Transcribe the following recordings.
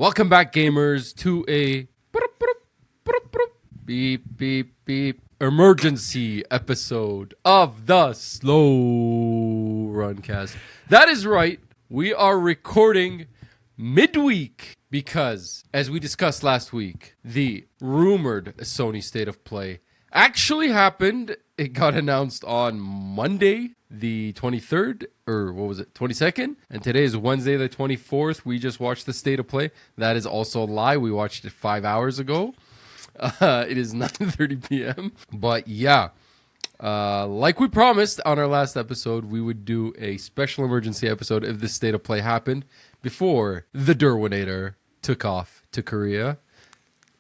Welcome back, gamers, to a beep beep beep emergency episode of the Slow Runcast. That is right. We are recording midweek because, as we discussed last week, the rumored Sony State of Play actually happened. It got announced on Monday, the 23rd, or what was it, 22nd? And today is Wednesday, the 24th. We just watched the State of Play. That is also a lie. We watched it 5 hours ago. It is 9:30 p.m. But yeah, like we promised on our last episode, we would do a special emergency episode if the State of Play happened before the Derwinator took off to Korea.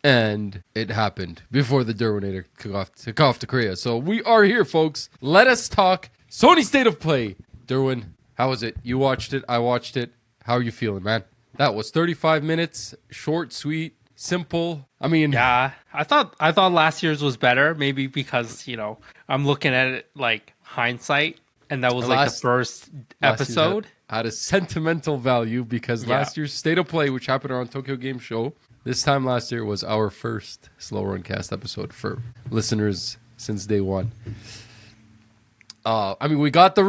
And it happened before the Derwinator took off to Korea. So we are here, folks. Let us talk Sony State of Play. Derwin, how was it? You watched it. I watched it. How are you feeling, man? That was 35 minutes. Short, sweet, simple. I mean... Yeah, I thought last year's was better. Maybe because, I'm looking at it like hindsight. And that was like the first episode. Had a sentimental value because last year's State of Play, which happened around Tokyo Game Show, this time last year was our first Slow Runcast episode for listeners since day one. We got the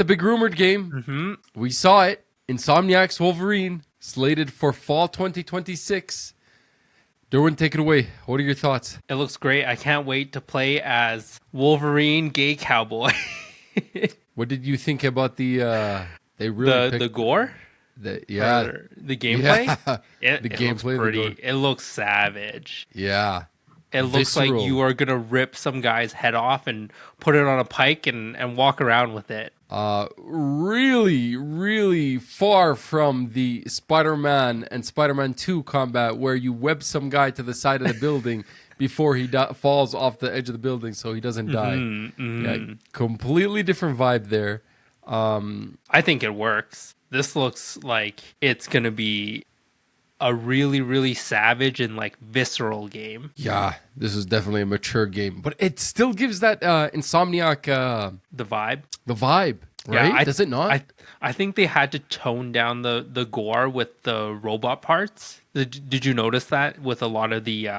big rumored game. Mm-hmm. We saw it. Insomniac's Wolverine, slated for fall 2026. Derwin, take it away. What are your thoughts? It looks great. I can't wait to play as Wolverine Gay Cowboy. What did you think about the gore? The gameplay. Yeah. The gameplay looks pretty. It looks savage. Yeah. It looks like you are gonna rip some guy's head off and put it on a pike and walk around with it. Really, really far from the Spider-Man and Spider-Man 2 combat where you web some guy to the side of the building before he falls off the edge of the building so he doesn't die. Mm-hmm. Yeah, completely different vibe there. I think it works. This looks like it's going to be a really, really savage and like visceral game. Yeah, this is definitely a mature game, but it still gives that Insomniac the vibe. The vibe, right? Yeah, does it not? I think they had to tone down the gore with the robot parts. Did you notice that with a lot of the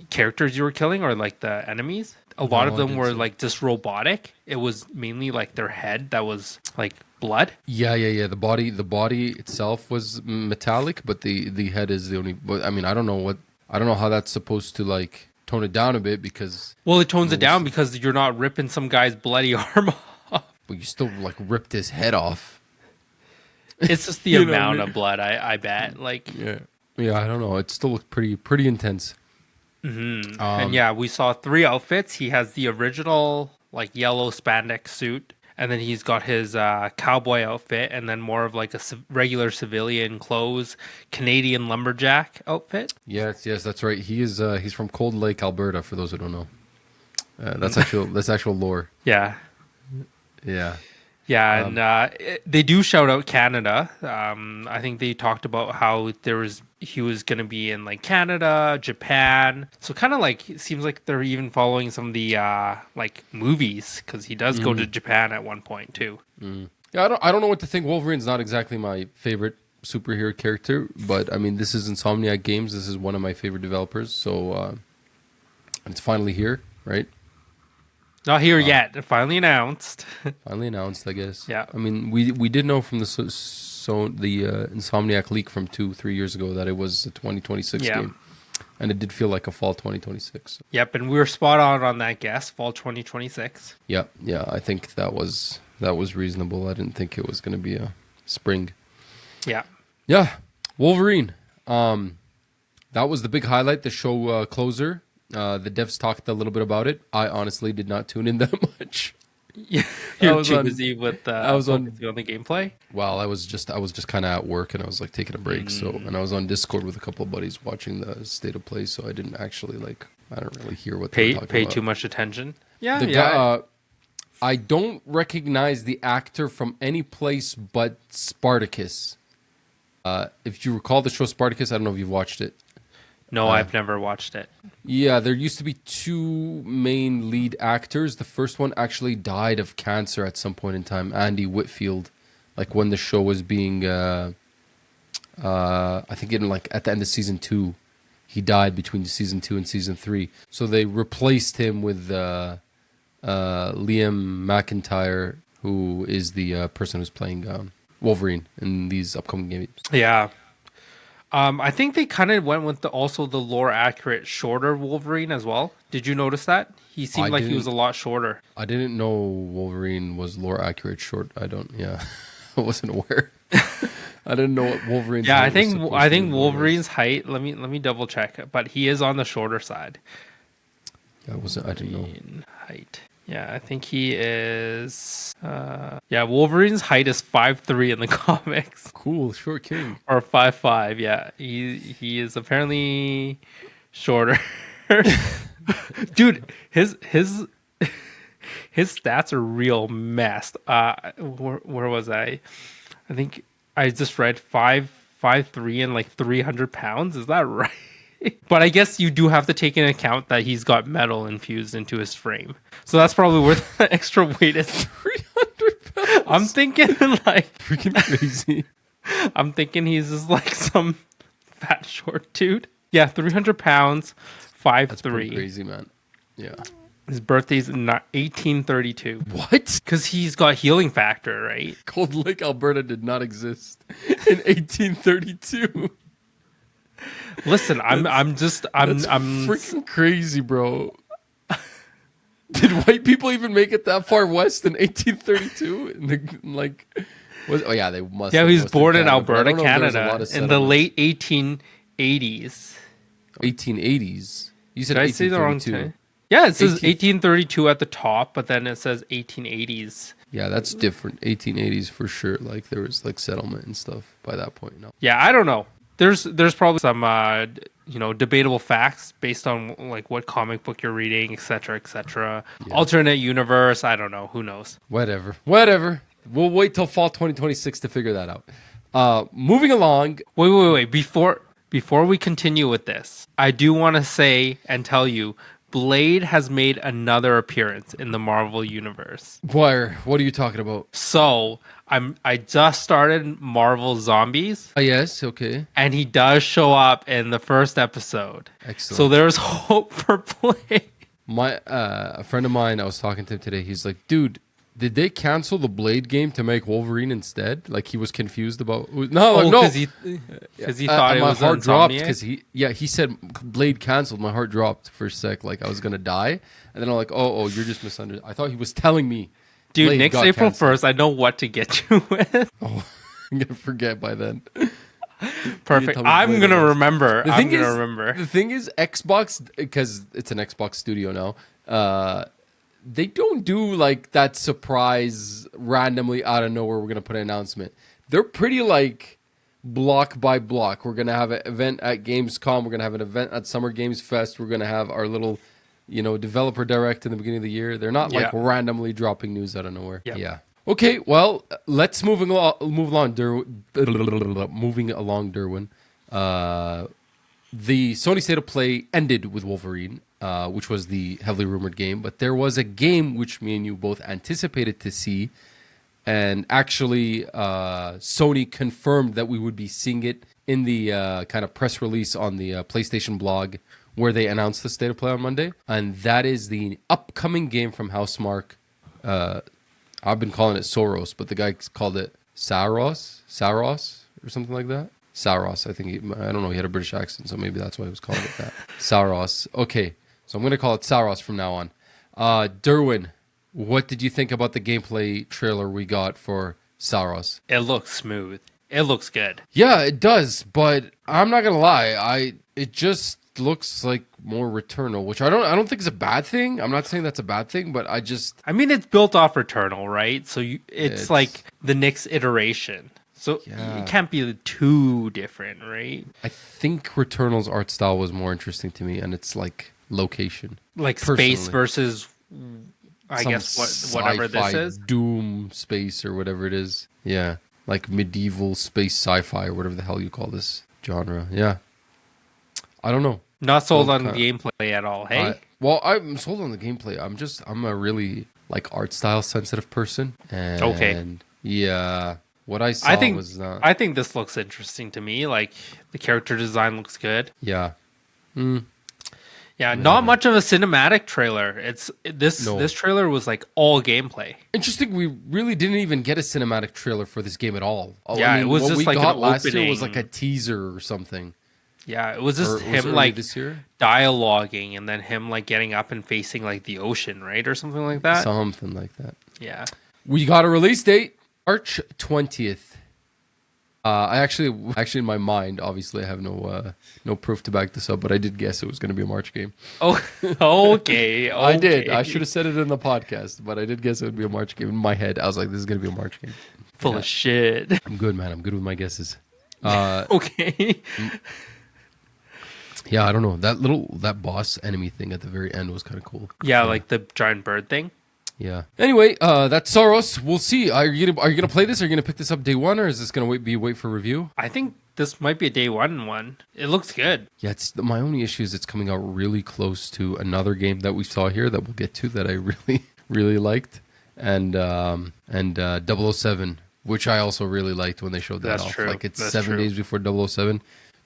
characters you were killing or like the enemies? A lot of them were like just robotic. It was mainly like their head that was like blood. Yeah. The body itself was metallic, but the head is the only. I mean, I don't know how that's supposed to like tone it down a bit because. Well, it tones it down because you're not ripping some guy's bloody arm off. But you still like ripped his head off. It's just the amount of blood. I bet. Like. Yeah. I don't know. It still looked pretty intense. Mm-hmm. And yeah, we saw 3 outfits. He has the original like yellow spandex suit, and then he's got his cowboy outfit, and then more of like a regular civilian clothes Canadian lumberjack outfit. Yes, that's right. He's from Cold Lake, Alberta. For those who don't know, that's actual lore. Yeah. Yeah, and they do shout out Canada. I think they talked about how he was going to be in like Canada, Japan. So kind of like it seems like they're even following some of the like movies because he does go to Japan at one point too. Mm. Yeah, I don't know what to think. Wolverine's not exactly my favorite superhero character, but I mean this is Insomniac Games. This is one of my favorite developers. So it's finally here, right? Not here yet. Finally announced. Finally announced, I guess. Yeah. I mean, we did know from the Insomniac leak from 2-3 years ago that it was a 2026 game, and it did feel like a fall 2026. Yep, and we were spot on that guess, fall 2026. Yeah. I think that was reasonable. I didn't think it was going to be a spring. Yeah. Wolverine. That was the big highlight. The show closer. The devs talked a little bit about it. I honestly did not tune in that much. Yeah, you're too busy with on the gameplay. Well, I was just kind of at work and I was like taking a break. And I was on Discord with a couple of buddies watching the State of Play, so I didn't actually I don't really hear what they were talking about. Pay too much attention. Yeah. I don't recognize the actor from any place but Spartacus. If you recall the show Spartacus, I don't know if you've watched it. No, I've never watched it. Yeah, there used to be 2 main lead actors. The first one actually died of cancer at some point in time. Andy Whitfield like when the show was being, I think in like at the end of season 2, he died between season 2 and season 3. So they replaced him with Liam McIntyre, who is the person who's playing Wolverine in these upcoming games. Yeah. I think they kind of went with also the lore accurate, shorter Wolverine as well. Did you notice that? He seemed like he was a lot shorter. I didn't know Wolverine was lore accurate short. I wasn't aware. I didn't know what Wolverine's Yeah, height I think Wolverine's height. Let me double check, but he is on the shorter side. I didn't know. Height. Yeah, I think he is. Wolverine's height is 5'3" in the comics. Cool, short king. Or 5'5". Yeah, he is apparently shorter. Dude, his stats are real messed. Where was I? I think I just read 5'3" and like 300 pounds. Is that right? But I guess you do have to take into account that he's got metal infused into his frame. So that's probably where the extra weight is. 300 pounds. I'm thinking like Freaking crazy. I'm thinking he's just like some fat short dude. Yeah, 300 pounds, 5'3". That's pretty crazy, man. Yeah. His birthday's in 1832. What? Because he's got healing factor, right? Cold Lake, Alberta did not exist in 1832. Listen, I'm freaking crazy, bro. Did white people even make it that far west in 1832? They must. Yeah, he was born in Canada, Alberta, Canada, in the late 1880s. 1880s. You said Did I say the wrong 1832. time? Yeah, it says 1832 at the top, but then it says 1880s. Yeah, that's different. 1880s for sure. Like there was like settlement and stuff by that point. No. Yeah, I don't know. There's probably some debatable facts based on like what comic book you're reading, etc., etc. Yeah. Alternate universe. I don't know. Who knows? Whatever. We'll wait till fall 2026 to figure that out. Moving along. Wait. Before we continue with this, I do want to say and tell you, Blade has made another appearance in the Marvel universe. Where? What are you talking about? So I just started Marvel Zombies. Yes, okay. And he does show up in the first episode. Excellent. So there's hope for Blade. A friend of mine, I was talking to him today. He's like, dude, did they cancel the Blade game to make Wolverine instead? Like he was confused about. No, because he thought it my was heart dropped because Insomniac? he said Blade canceled. My heart dropped for a sec, like I was gonna die, and then I'm like, oh, you're just misunderstanding. I thought he was telling me. Dude, Blade next got April canceled. 1st, I know what to get you with. Oh, I'm gonna forget by then. Perfect. tell me I'm Blade gonna was. remember. The I'm thing gonna is- remember. The thing is, Xbox, because it's an Xbox studio now, they don't do like that surprise randomly out of nowhere. We're gonna put an announcement. They're pretty like block by block. We're gonna have an event at Gamescom. We're gonna have an event at Summer Games Fest. We're gonna have our little, developer direct in the beginning of the year. They're not like randomly dropping news out of nowhere. Yep. Yeah. Okay. Well, let's move along, moving along, Derwin. The Sony State of Play ended with Wolverine, which was the heavily rumored game. But there was a game which me and you both anticipated to see. And actually, Sony confirmed that we would be seeing it in the kind of press release on the PlayStation blog where they announced the State of Play on Monday. And that is the upcoming game from Housemark. I've been calling it Soros, but the guy called it Saros, or something like that. Soros, I think. I don't know. He had a British accent, so maybe that's why he was calling it that. Soros. Okay, so I'm going to call it Soros from now on. Derwin, what did you think about the gameplay trailer we got for Soros? It looks smooth. It looks good. Yeah, it does, but I'm not going to lie. It just looks like more Returnal, which I don't think is a bad thing. I'm not saying that's a bad thing, but I mean, it's built off Returnal, right? So it's like the next iteration. So it can't be too different, right? I think Returnal's art style was more interesting to me, and it's like location. Like personally. space versus, I Some guess, whatever this sci-fi is. Doom space or whatever it is. Yeah. Like medieval space sci-fi or whatever the hell you call this genre. Yeah. I don't know. Not sold on gameplay at all, hey? I'm sold on the gameplay. I'm a really like art style sensitive person. And Okay. Yeah. What I saw was not. I think this looks interesting to me. Like the character design looks good. Yeah. Yeah, not much of a cinematic trailer. This trailer was like all gameplay. Interesting. We really didn't even get a cinematic trailer for this game at all. Yeah, it was what just we like got an last year opening. was like a teaser or something. Yeah, it was just Or was him it like this year? dialoguing and then him like getting up and facing like the ocean, right? Or something like that. Something like that. Yeah. We got a release date, March 20th. I actually in my mind, obviously I have no proof to back this up, but I did guess it was going to be a March game. Oh, okay. I did. I should have said it in the podcast, but I did guess it would be a March game. In my head, I was like, this is going to be a March game. Full of shit. I'm good, man. I'm good with my guesses. Okay. Yeah, I don't know. That boss enemy thing at the very end was kind of cool. Yeah, like the giant bird thing. Yeah. Anyway, that's Soros. We'll see. Are you gonna play this? Are you gonna pick this up day one, or is this gonna wait for review? I think this might be a day one. It looks good. Yeah. My only issue is it's coming out really close to another game that we saw here that we'll get to that I really liked, and 007, which I also really liked when they showed that That's off. true. Like it's That's 7 true. days before 007.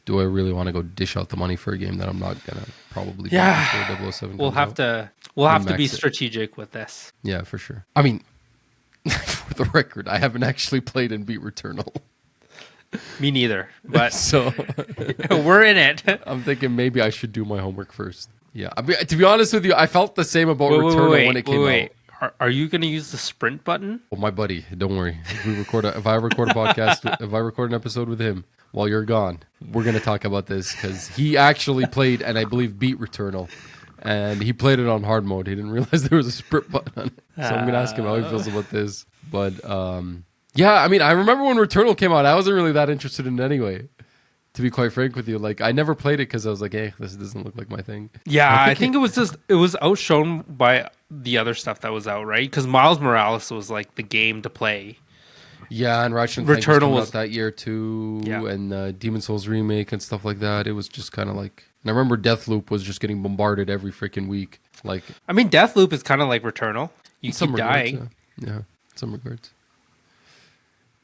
Do I really want to go dish out the money for a game that I'm not gonna probably Yeah. buy before 007 We'll comes have out? to be Max it. strategic with this. Yeah, for sure. I mean, for the record, I haven't actually played and beat Returnal. Me neither. But So we're in it. I'm thinking maybe I should do my homework first. Yeah. I mean, to be honest with you, I felt the same about Returnal when it came out. Are you going to use the sprint button? Oh, my buddy, don't worry. If I record a podcast, if I record an episode with him while you're gone, we're going to talk about this because he actually played and I believe beat Returnal. And he played it on hard mode. He didn't realize there was a sprint button on it. So I'm going to ask him how he feels about this. But yeah, I mean, I remember when Returnal came out, I wasn't really that interested in it anyway. To be quite frank with you, like I never played it because I was like, "Hey, this doesn't look like my thing." Yeah, I think it was outshone by the other stuff that was out, right? Because Miles Morales was like the game to play. Yeah, and Ratchet and Clank was coming out that year too, and Demon Souls remake and stuff like that. It was just kind of like, and I remember Deathloop was just getting bombarded every freaking week. Like, I mean, Deathloop is kind of like Returnal. You keep dying. Yeah, in some regards.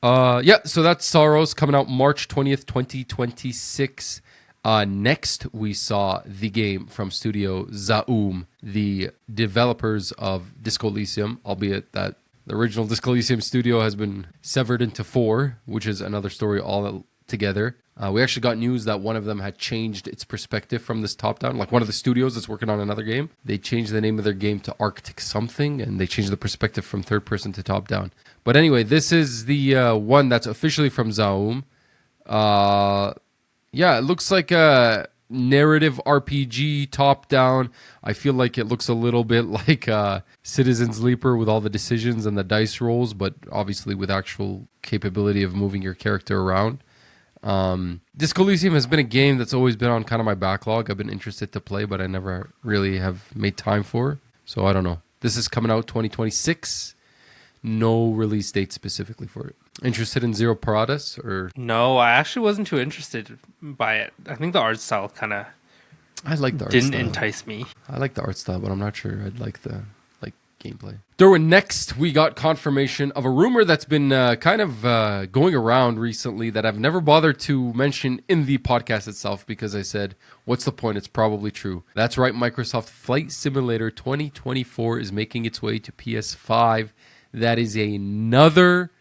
Yeah, so that's Soros coming out March 20th, 2026. Next, we saw the game from Studio Zaum, the developers of Disco Elysium, albeit that the original Disco Elysium studio has been severed into 4, which is another story all together. We actually got news that one of them had changed its perspective from this top-down. Like one of the studios that's working on another game, they changed the name of their game to Arctic something, and they changed the perspective from third-person to top-down. But anyway, this is the one that's officially from Zaum. Yeah, it looks like a narrative RPG top-down. I feel like it looks a little bit like Citizen Sleeper with all the decisions and the dice rolls, but obviously with actual capability of moving your character around. Disco Elysium has been a game that's always been on kind of my backlog. I've been interested to play, but I never really have made time for. So I don't know. This is coming out 2026. No release date specifically for it. Interested in Zero Paradas or? No, I actually wasn't too interested by it. I think the art style kind of I like the art style. didn't entice me. I like the art style, but I'm not sure I'd like the gameplay. Derwin, next we got confirmation of a rumor that's been kind of going around recently that I've never bothered to mention in the podcast itself because I said, what's the point? It's probably true. That's right. Microsoft Flight Simulator 2024 is making its way to PS5. That is another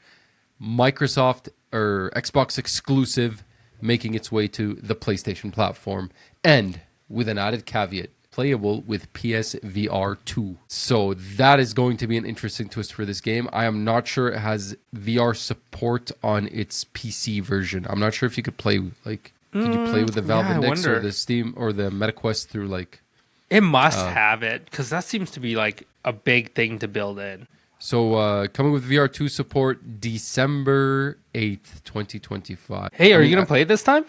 Microsoft or Xbox exclusive making its way to the PlayStation platform, and with an added caveat, playable with PSVR 2. So that is going to be an interesting twist for this game. I am not sure it has VR support on its PC version. I'm not sure if you could play could you play with the Valve Index or the Steam or the MetaQuest through like... It must have it because that seems to be like a big thing to build in. So coming with VR2 support December 8th, 2025. Hey, are you going to play it this time?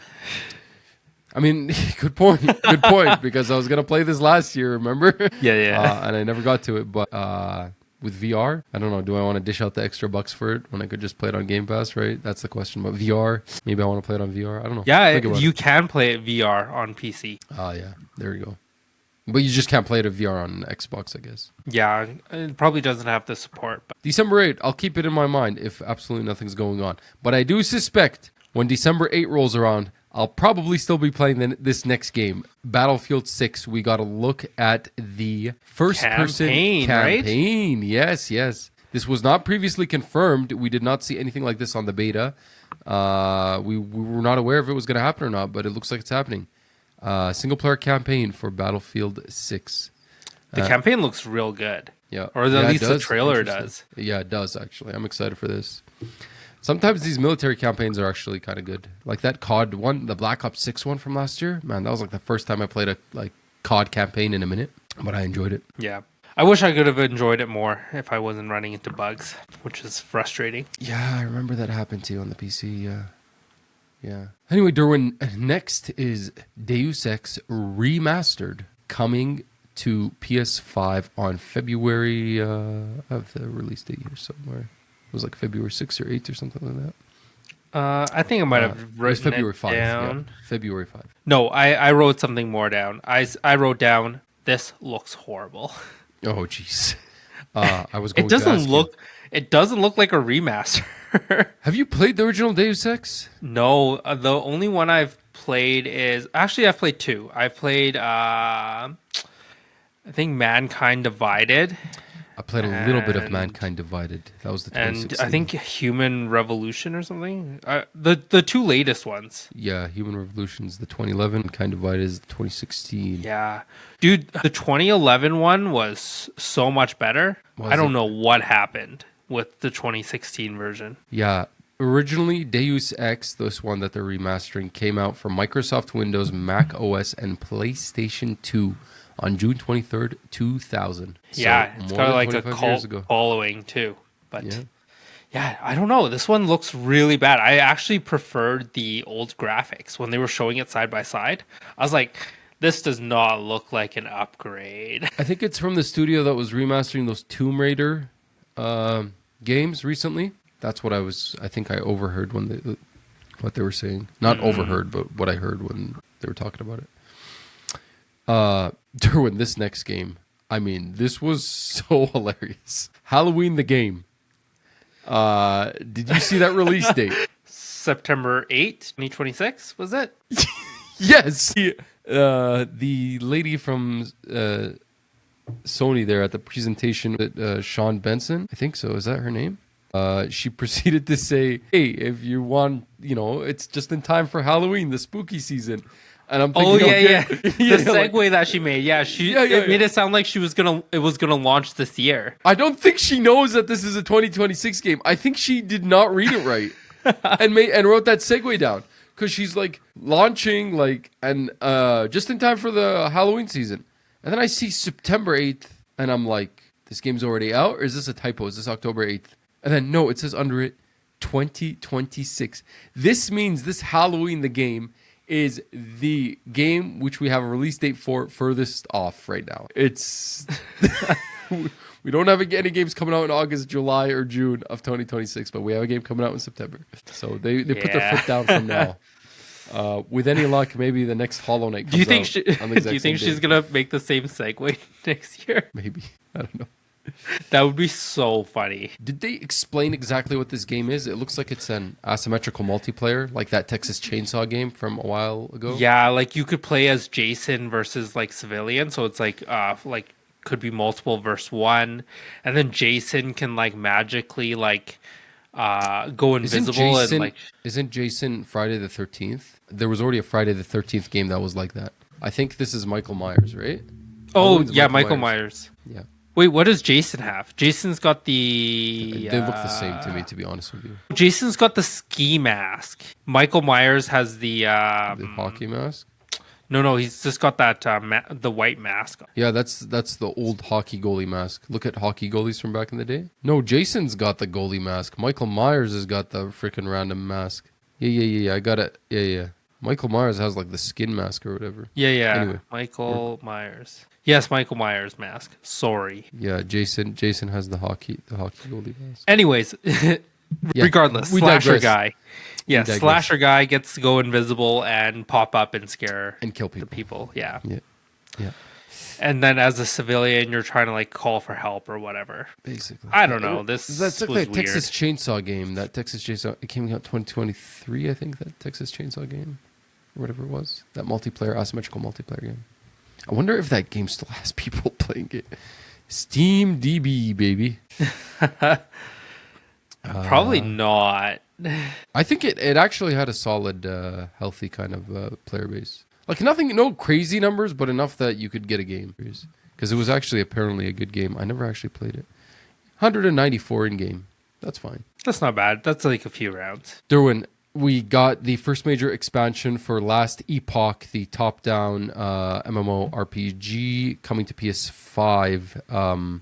I mean, good point. Good point, because I was going to play this last year, remember? Yeah. And I never got to it, but with VR, I don't know. Do I want to dish out the extra bucks for it when I could just play it on Game Pass, right? That's the question. But VR, maybe I want to play it on VR. I don't know. Yeah, you can play it VR on PC. Oh, yeah. There you go. But you just can't play it in VR on Xbox, I guess. Yeah, it probably doesn't have the support. But December 8th, I'll keep it in my mind if absolutely nothing's going on. But I do suspect when December 8th rolls around, I'll probably still be playing this next game, Battlefield 6. We got to look at the first-person campaign. Right? Yes. This was not previously confirmed. We did not see anything like this on the beta. We were not aware if it was going to happen or not, but it looks like it's happening. Single-player campaign for Battlefield 6. The campaign looks real good. Yeah. Or at least the trailer does. Yeah, it does, actually. I'm excited for this. Sometimes these military campaigns are actually kind of good. Like that COD one, the Black Ops 6 one from last year. Man, that was like the first time I played a COD campaign in a minute. But I enjoyed it. Yeah. I wish I could have enjoyed it more if I wasn't running into bugs, which is frustrating. Yeah, I remember that happened to you on the PC. Yeah. Anyway, Derwin, next is Deus Ex Remastered coming to PS5 on February of the release date here somewhere. It was like February 6th or 8th or something like that. I think I might have written February 5th. down. Yeah, February 5th. No, I wrote something more down. I wrote down, this looks horrible. Oh, jeez. I was going It doesn't to ask look. It doesn't look like a remaster. Have you played the original Deus Ex? No, the only one I've played is actually I've played two. I've played I think Mankind Divided. I played a little bit of Mankind Divided. That was the 2016. And I think Human Revolution or something. The two latest ones. Yeah, Human Revolution is the 2011. Mankind Divided is the 2016. Yeah. Dude, the 2011 one was so much better. I don't know what happened with the 2016 version. Yeah. Originally, Deus Ex, this one that they're remastering, came out for Microsoft Windows, Mac OS, and PlayStation 2 on June 23rd, 2000. Yeah, so it's got like a cult following too. But yeah, I don't know. This one looks really bad. I actually preferred the old graphics when they were showing it side by side. I was like, this does not look like an upgrade. I think it's from the studio that was remastering those Tomb Raider games recently. That's what I think I overheard when what they were saying. Not overheard, but what I heard when they were talking about it. Derwin, this next game, I mean, this was so hilarious. Halloween the game. Did you see that release date? September 8th, 2026, was it? Yes. The lady from Sony there at the presentation, Sean Benson, I think so. Is that her name? She proceeded to say, hey, if you want, it's just in time for Halloween, the spooky season. And I'm thinking, the segue that she made. Yeah, it made it sound like it was gonna launch this year. I don't think she knows that this is a 2026 game. I think she did not read it right and wrote that segue down because she's like launching and just in time for the Halloween season. And then I see September 8th and I'm like, this game's already out, or is this a typo? Is this October 8th? And then no, it says under it 2026. This means this Halloween the game is the game which we have a release date for furthest off right now. It's we don't have any games coming out in August, July, or June of 2026, but we have a game coming out in September. So they put their foot down from now. With any luck, maybe the next Hollow Knight comes out. Do you think she's gonna make the same segue next year? Maybe. I don't know. That would be so funny. Did they explain exactly what this game is? It looks like it's an asymmetrical multiplayer, like that Texas Chainsaw game from a while ago. Yeah, like you could play as Jason versus like civilian, so it's like could be multiple versus one, and then Jason can like magically go invisible Isn't Jason Friday the 13th? There was already a Friday the 13th game that was like that. I think this is Michael Myers, right? Oh yeah, Michael Myers. Yeah. Wait, what does Jason have? Jason's got the... They look the same to me, to be honest with you. Jason's got the ski mask. Michael Myers has the hockey mask? No, he's just got that the white mask. Yeah, that's the old hockey goalie mask. Look at hockey goalies from back in the day. No, Jason's got the goalie mask. Michael Myers has got the freaking random mask. Yeah, I got it. Yeah. Michael Myers has like the skin mask or whatever. Yeah. Anyway, Michael Myers. Yes, Michael Myers mask. Sorry. Yeah, Jason has the hockey goalie mask. Anyways, regardless, slasher guy. Yeah, slasher guy gets to go invisible and pop up and scare and kill people. Yeah. and then as a civilian, you're trying to like call for help or whatever. Basically, I don't know. That's like was that weird. Texas Chainsaw game. That Texas Chainsaw, it came out 2023, I think. That Texas Chainsaw game, or whatever it was. That multiplayer, asymmetrical multiplayer game. I wonder if that game still has people playing it. Steam DB, baby. Probably not. I think it actually had a solid, healthy kind of player base. Like no crazy numbers, but enough that you could get a game. Because it was actually apparently a good game. I never actually played it. 194 in game. That's fine. That's not bad. That's like a few rounds. Derwin, we got the first major expansion for Last Epoch, the top-down MMORPG coming to PS5.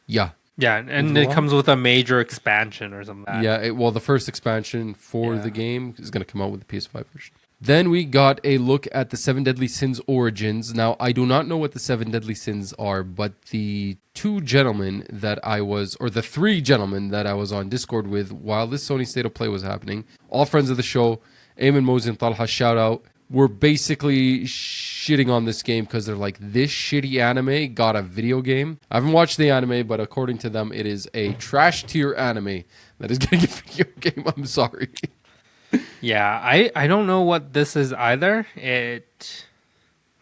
Yeah. Yeah, and it comes with a major expansion or something. Yeah, well, the first expansion for the game is going to come out with the PS5 version. Then we got a look at the Seven Deadly Sins Origins. Now, I do not know what the Seven Deadly Sins are, but the three gentlemen that I was on Discord with while this Sony State of Play was happening, all friends of the show, Eamon, Mosey, and Talha, shout out, were basically shitting on this game because they're like, this shitty anime got a video game. I haven't watched the anime, but according to them, it is a trash tier anime that is getting a video game. I'm sorry. Yeah, I don't know what this is either. It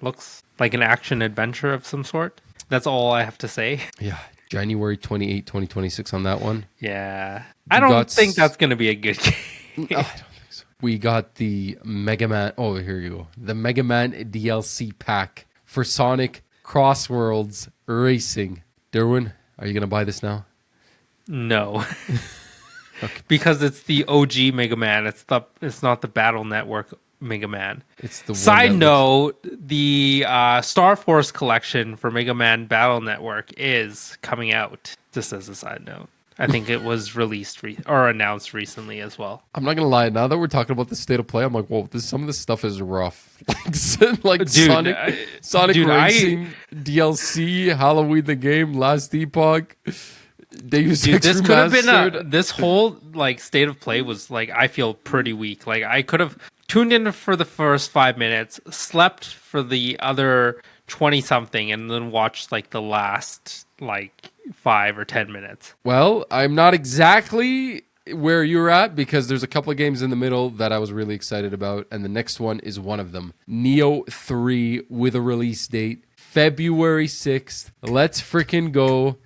looks like an action adventure of some sort. That's all I have to say. Yeah, January 28, 2026 on that one. Yeah. I don't think that's going to be a good game. I don't think so. We got the Mega Man. Oh, here you go. The Mega Man DLC pack for Sonic Cross Worlds Racing. Derwin, are you going to buy this now? No. Okay. Because it's the OG Mega Man. It's not the Battle Network Mega Man. It's the one Side note, the Star Force collection for Mega Man Battle Network is coming out. Just as a side note. I think it was released or announced recently as well. I'm not gonna lie. Now that we're talking about the state of play, I'm like, whoa, some of this stuff is rough. like Dude, Sonic Racing DLC, Halloween the game, Last Epoch. Deus Ex This could have Remastered. been this whole like state of play was like, I feel pretty weak. Like I could have tuned in for the first 5 minutes, slept for the other 20 something, and then watched like the last like 5 or 10 minutes. Well, I'm not exactly where you're at because there's a couple of games in the middle that I was really excited about, and the next one is one of them. Neo 3 with a release date, February 6th. Let's freaking go.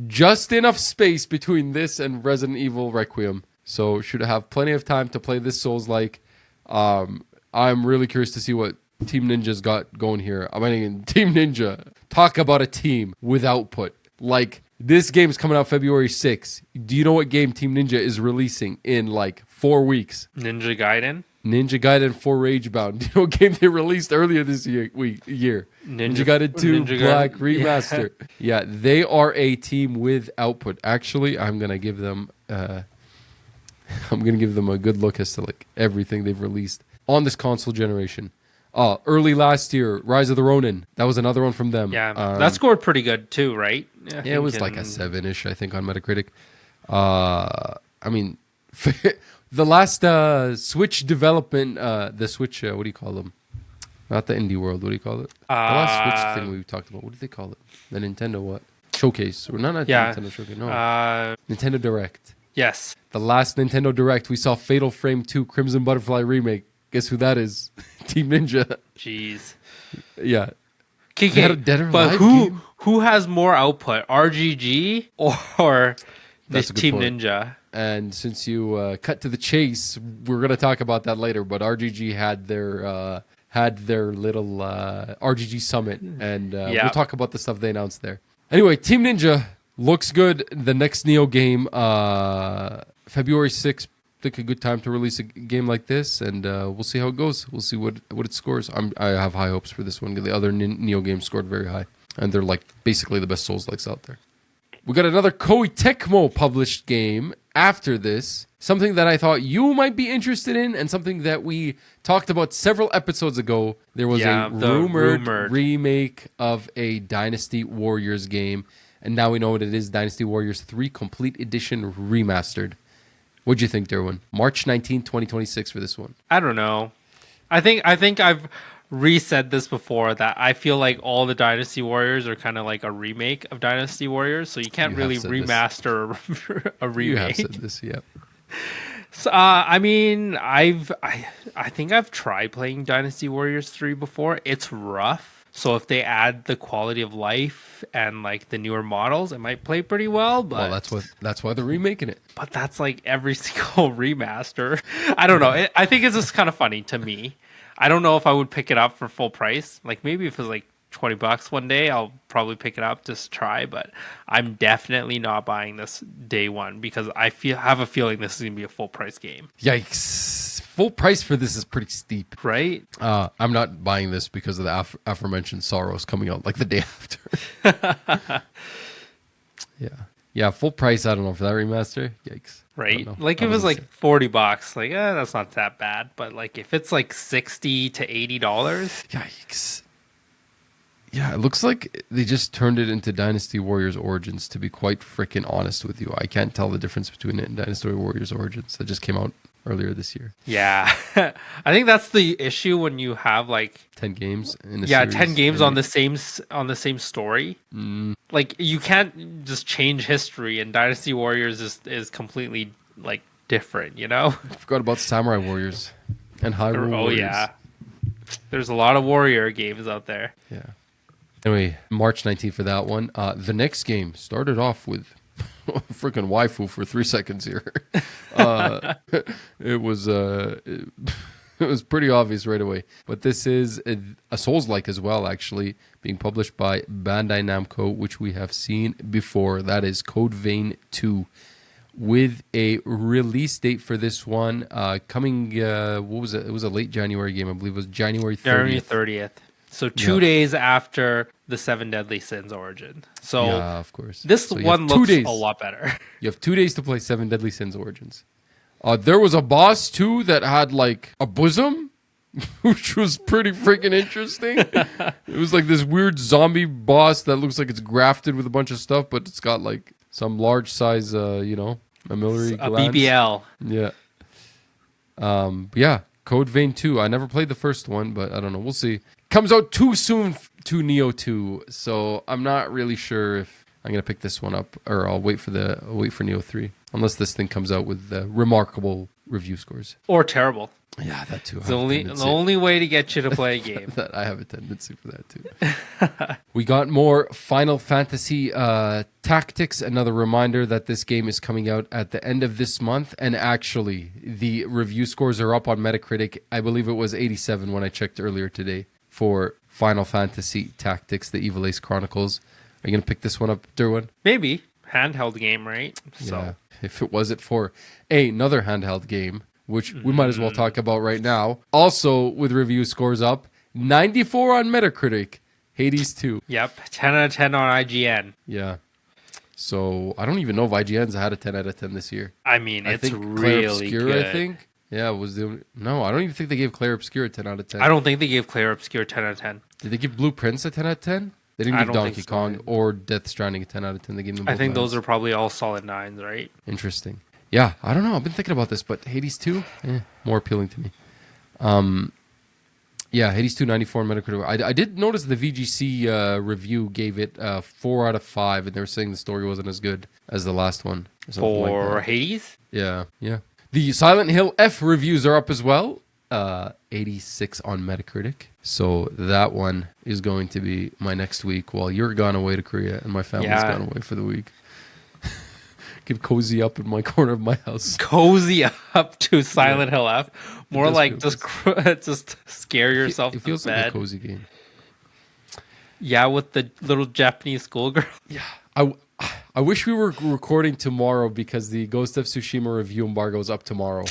Just enough space between this and Resident Evil Requiem. So should have plenty of time to play this Souls-like. I'm really curious to see what Team Ninja's got going here. I mean, Team Ninja, talk about a team with output. Like, this game's coming out February 6th. Do you know what game Team Ninja is releasing in like 4 weeks? Ninja Gaiden? Ninja Gaiden 4 Ragebound. Do you know what game they released earlier this year? Ninja Gaiden 2 Black Remaster. Yeah, they are a team with output. Actually, I'm gonna give them a good look as to like everything they've released on this console generation. Early last year, Rise of the Ronin. That was another one from them. Yeah, that scored pretty good too, right? Yeah, it was like a 7-ish, I think, on Metacritic. I mean, the last Switch development, the Switch, what do you call them? Not the indie world, what do you call it? The last Switch thing we talked about, what did they call it? The Nintendo what? Showcase. Or not Nintendo Showcase, no. Nintendo Direct. Yes. The last Nintendo Direct, we saw Fatal Frame 2 Crimson Butterfly Remake. Guess who that is? Team Ninja. Jeez. Yeah. KK, but who has more output, RGG or this Team point. Ninja? And since you cut to the chase, we're going to talk about that later. But RGG had their little RGG summit, and we'll talk about the stuff they announced there. Anyway, Team Ninja looks good. The next Neo game, February 6th. I think a good time to release a game like this, and we'll see how it goes. We'll see what it scores. I have high hopes for this one. The other Neo games scored very high, and they're like basically the best Souls-likes out there. We got another Koei Tecmo published game after this, something that I thought you might be interested in, and something that we talked about several episodes ago. There was a rumored remake of a Dynasty Warriors game, and now we know what it is: Dynasty Warriors 3 Complete Edition Remastered. What'd you think, Derwin? March 19, 2026 for this one. I don't know. I think I've re-said this before, that I feel like all the Dynasty Warriors are kind of like a remake of Dynasty Warriors, so you can't You have really said this. remaster a remake. You have said this, yeah. So, I mean, I think I've tried playing Dynasty Warriors 3 before. It's rough. So if they add the quality of life and like the newer models, it might play pretty well. But That's why they're remaking it. But that's like every single remaster. I don't know. I think it's just kind of funny to me. I don't know if I would pick it up for full price. Like maybe if it was like $20 one day, I'll probably pick it up just to try. But I'm definitely not buying this day one because I have a feeling this is gonna be a full price game. Yikes! Full price for this is pretty steep, right? I'm not buying this because of the aforementioned Soros coming out like the day after. Yeah. Full price. I don't know for that remaster. Yikes! Right? Like if it was like $40, like that's not that bad. But like if it's like $60 to $80, yikes! Yeah, it looks like they just turned it into Dynasty Warriors Origins, to be quite freaking honest with you. I can't tell the difference between it and Dynasty Warriors Origins. That just came out earlier this year. Yeah. I think that's the issue when you have like 10 games in a series. 10 games on the same story. Like you can't just change history, and Dynasty Warriors is completely like different, you know? I forgot about Samurai Warriors and Hyrule Warriors. Yeah. There's a lot of warrior games out there. Yeah. Anyway, March 19th for that one. The next game started off with freaking waifu for 3 seconds here. It was pretty obvious right away. But this is a Souls-like as well, actually, being published by Bandai Namco, which we have seen before. That is Code Vein 2. With a release date for this one coming, what was it? It was a late January game, I believe it was January 30th. January 30th. So 2 days after the Seven Deadly Sins Origin. So yeah, of course. This one looks a lot better. You have 2 days to play Seven Deadly Sins Origins. There was a boss too that had like a bosom, which was pretty freaking interesting. It was like this weird zombie boss that looks like it's grafted with a bunch of stuff, but it's got like some large size, mammillary glands. BBL. Yeah. Yeah. Code Vein 2. I never played the first one, but I don't know. We'll see. Comes out too soon to Neo 2, so I'm not really sure if I'm gonna pick this one up, or I'll wait for Neo 3, unless this thing comes out with remarkable review scores or terrible. Yeah, that too. It's the only way to get you to play a game. That I have a tendency for that too. We got more Final Fantasy Tactics. Another reminder that this game is coming out at the end of this month, and actually the review scores are up on Metacritic. I believe it was 87 when I checked earlier today for Final Fantasy Tactics, the Evil Ace Chronicles. Are you going to pick this one up, Derwin? Maybe. Handheld game, right? Yeah. If it wasn't for another handheld game, which we might as well talk about right now. Also, with review scores up, 94 on Metacritic, Hades 2. Yep, 10 out of 10 on IGN. Yeah. So, I don't even know if IGN's had a 10 out of 10 this year. I mean, it's think really Claire Obscure, good. I think. Yeah, was the... No, I don't even think they gave Claire Obscure a 10 out of 10. I don't think they gave Claire Obscure 10 out of 10. Did they give Blue Prince a 10 out of 10? They didn't give Donkey Kong or Death Stranding a 10 out of 10. They gave them both I think those 9s. are probably all solid 9s, right? Interesting. Yeah, I don't know. I've been thinking about this, but Hades 2, more appealing to me. Yeah, Hades 2, 94 on Metacritic. I did notice the VGC review gave it 4 out of 5, and they were saying the story wasn't as good as the last one. For Hades? Yeah. The Silent Hill F reviews are up as well. 86 on Metacritic. So that one is going to be my next week while you're gone away to Korea and my family's gone away for the week. Can cozy up in my corner of my house. Cozy up to Silent Hill F. More like just scare yourself. It feels like a cozy game. Yeah, with the little Japanese schoolgirl. Yeah, I wish we were recording tomorrow because the Ghost of Tsushima review embargo is up tomorrow.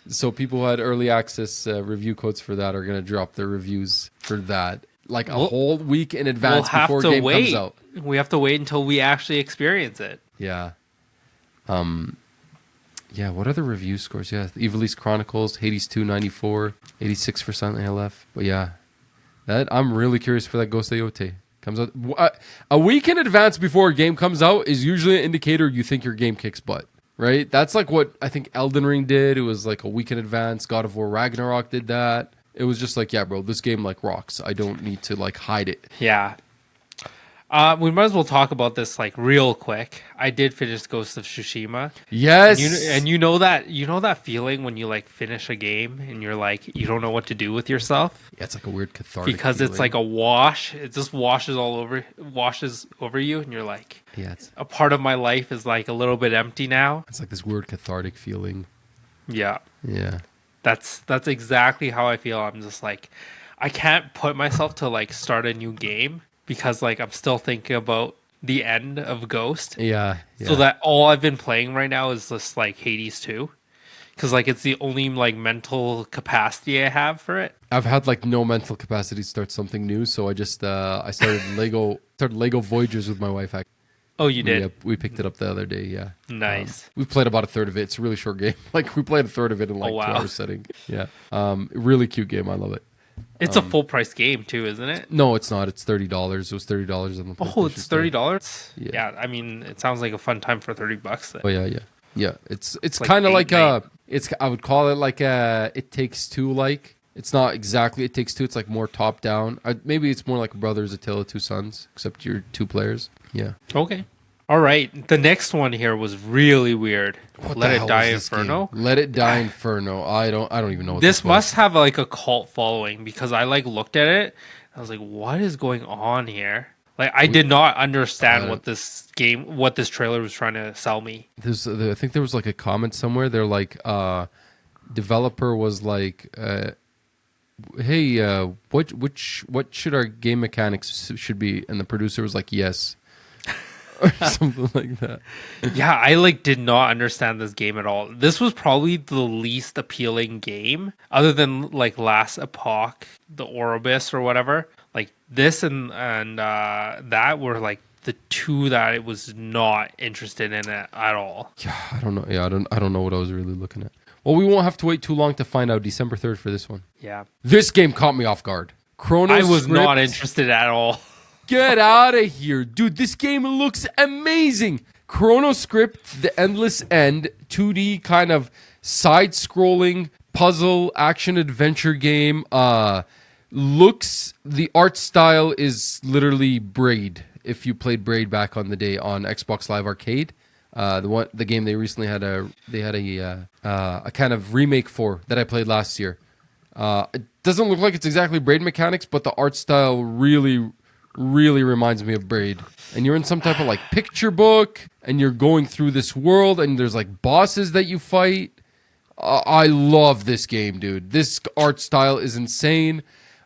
So people who had early access review codes for that are going to drop their reviews for that like a whole week in advance before the game comes out. We have to wait until we actually experience it. Yeah. Yeah, what other review scores? Yeah, Evil East Chronicles, Hades 2, 94, 86 for Silent Hill F. But yeah, that I'm really curious for that Ghost Ayote. Comes out a week in advance before a game comes out is usually an indicator you think your game kicks butt, right? That's like what I think Elden Ring did. It was like a week in advance. God of War Ragnarok did that. It was just like, yeah, bro, this game like rocks. I don't need to like hide it. Yeah. We might as well talk about this like real quick. I did finish Ghost of Tsushima. Yes. And you know that feeling when you like finish a game and you're like you don't know what to do with yourself. Yeah, it's like a weird cathartic Because feeling. it's like a wash. It just washes over you, and you're like, yeah, a part of my life is like a little bit empty now. it's like this weird cathartic feeling. Yeah, Yeah. that's exactly how I feel. I'm just like, I can't put myself to like start a new game because like I'm still thinking about the end of Ghost. Yeah. So that all I've been playing right now is just like Hades 2. Because like it's the only like mental capacity I have for it. I've had like no mental capacity to start something new, so I just I started Lego Voyagers with my wife. Actually. Oh, you did? We picked it up the other day. Yeah, Nice. We've played about a third of it. It's a really short game. Like we played a third of it in like 2 hours setting. Yeah, really cute game. I love it. It's a full price game too, isn't it? No, it's not. It's $30. It was $30 on the PlayStation Oh, it's $30. Store. Yeah, I mean, it sounds like a fun time for $30. Then. Oh yeah. It's like kind of like date it's I would call it like It Takes Two. Like it's not exactly It Takes Two. It's like more top down. Maybe it's more like Brothers: A Tale of Two Sons, except you're 2 players. Yeah. Okay. All right. The next one here was really weird. Let It Die Inferno. Let It Die Inferno. I don't even know what This was. must have like a cult following because I like looked at it. I was like, what is going on here? Like I did not understand what this trailer was trying to sell me. I think there was like a comment somewhere. They're like, developer was like, hey, what should our game mechanics should be? And the producer was like, yes. Or something like that. Yeah, I like did not understand this game at all. This was probably the least appealing game other than like Last Epoch, the Oribus or whatever. Like this and that were like the 2 that I was not interested in it at all. Yeah, I don't know. Yeah, I don't know what I was really looking at. Well, we won't have to wait too long to find out. December 3rd for this one. Yeah. This game caught me off guard. I was not interested at all. Get out of here, dude. This game looks amazing. Chronoscript, The Endless End, 2D kind of side-scrolling puzzle action-adventure game. The art style is literally Braid. If you played Braid back on the day on Xbox Live Arcade, the game they recently had a kind of remake for that I played last year. It doesn't look like it's exactly Braid mechanics, but the art style really reminds me of Braid. And you're in some type of like picture book and you're going through this world and there's like bosses that you fight. I love this game, dude. This art style is insane.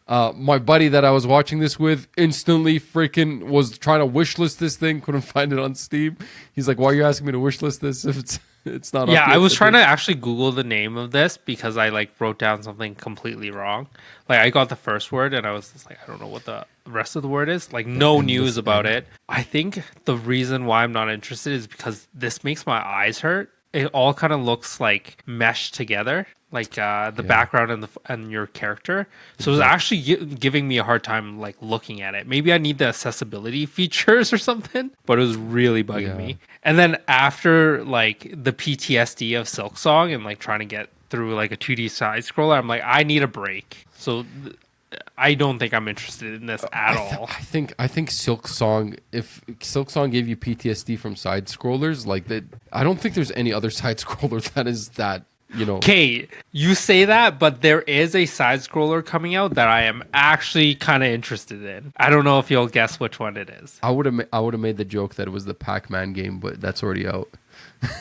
My buddy that I was watching this with instantly freaking was trying to wishlist this thing, couldn't find it on Steam. He's like, why are you asking me to wishlist this if it's not? Yeah, I was trying to actually Google the name of this because I like wrote down something completely wrong. Like I got the first word and I was just like, I don't know what the rest of the word is. Like no news about it. I think the reason why I'm not interested is because this makes my eyes hurt. It all kind of looks like meshed together, like the background and your character. So it was actually giving me a hard time like looking at it. Maybe I need the accessibility features or something, but it was really bugging me. And then after like the PTSD of Silksong and like trying to get through like a 2D side scroller, I'm like, I need a break. So I don't think I'm interested in this at all. I think Silksong, if Silksong gave you PTSD from side scrollers, like that, I don't think there's any other side scroller that is that, you know. Okay, you say that, but there is a side scroller coming out that I am actually kind of interested in. I don't know if you'll guess which one it is. I would have made the joke that it was the Pac-Man game, but that's already out.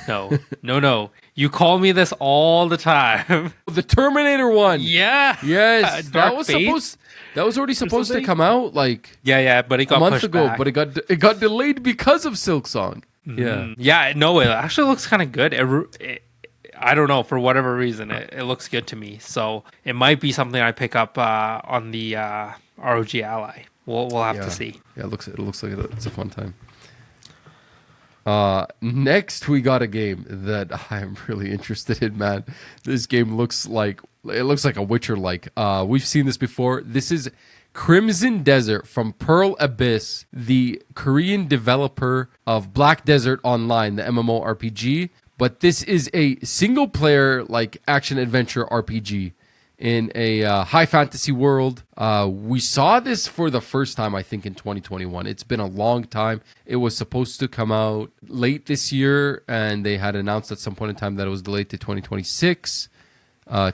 No. You call me this all the time. The Terminator one. Yeah. Yes. Dark Fate? That was already supposed to come out like Yeah, but it got a month pushed ago, back. but it got delayed because of Silksong. Yeah. Yeah, no, it actually looks kind of good. I don't know, for whatever reason, it looks good to me. So it might be something I pick up on the ROG Ally. We'll have to see. Yeah, it looks like it's a fun time. Next we got a game that I'm really interested in, man. This game looks like a Witcher like. We've seen this before. This is Crimson Desert from Pearl Abyss, the Korean developer of Black Desert Online, the MMORPG. But this is a single player like action adventure RPG. in a high fantasy world. We saw this for the first time, I think, in 2021. It's been a long time. It was supposed to come out late this year, and they had announced at some point in time that it was delayed to 2026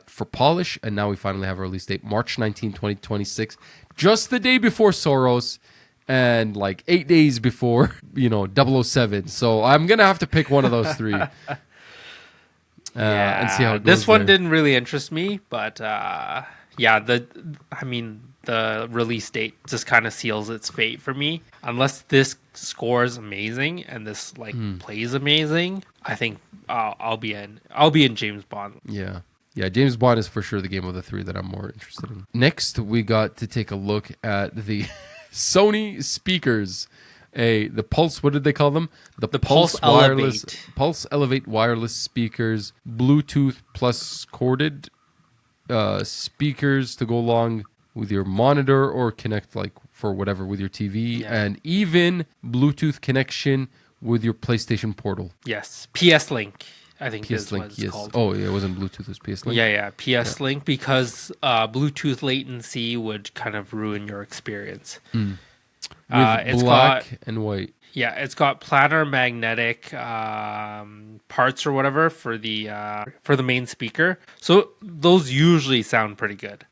for polish, and now we finally have a release date, March 19, 2026, just the day before Soros, and like 8 days before, 007. So I'm going to have to pick one of those three. And see how it goes. This one there. didn't really interest me, but the release date just kind of seals its fate for me. Unless this scores amazing and this plays amazing, I think I'll be in James Bond. Yeah, James Bond is for sure the game of the three that I'm more interested in. Next, we got to take a look at the Sony speakers. The Pulse, what did they call them? The Pulse wireless Elevate. Pulse Elevate wireless speakers, Bluetooth plus corded speakers to go along with your monitor or connect for whatever with your TV, and even Bluetooth connection with your PlayStation Portal. Yes, PS Link. I think PS Link, it's yes. called. Oh, yeah, it wasn't Bluetooth, it was PS Link. Yeah, PS Link, because Bluetooth latency would kind of ruin your experience. With It's black and white. Yeah, it's got planar magnetic parts or whatever for the main speaker. So those usually sound pretty good.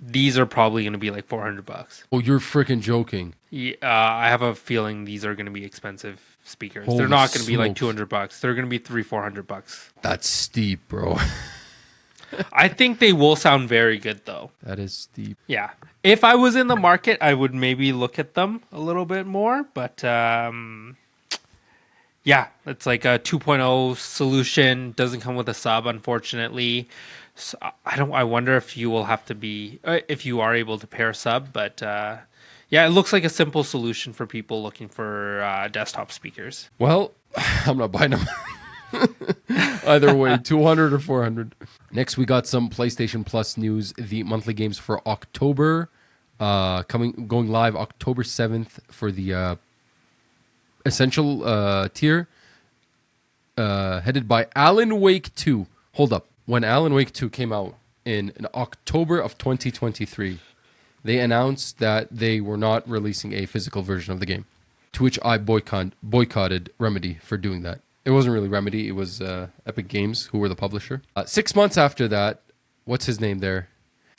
These are probably going to be like $400. Oh, you're freaking joking. Yeah, I have a feeling these are going to be expensive speakers. Holy They're not going to be like smokes. $200. They're going to be $300-$400. That's steep, bro. I think they will sound very good though. That is steep. Yeah. If I was in the market, I would maybe look at them a little bit more. But it's like a 2.0 solution. Doesn't come with a sub, unfortunately. So I wonder if you will have to be, if you are able to pair sub. But it looks like a simple solution for people looking for desktop speakers. Well, I'm not buying them. Either way, 200 or 400. Next, we got some PlayStation Plus news. The monthly games for October, going live October 7th for the Essential tier, headed by Alan Wake 2. Hold up. When Alan Wake 2 came out in October of 2023, they announced that they were not releasing a physical version of the game, to which I boycotted Remedy for doing that. It wasn't really Remedy. It was Epic Games, who were the publisher. 6 months after that, what's his name there?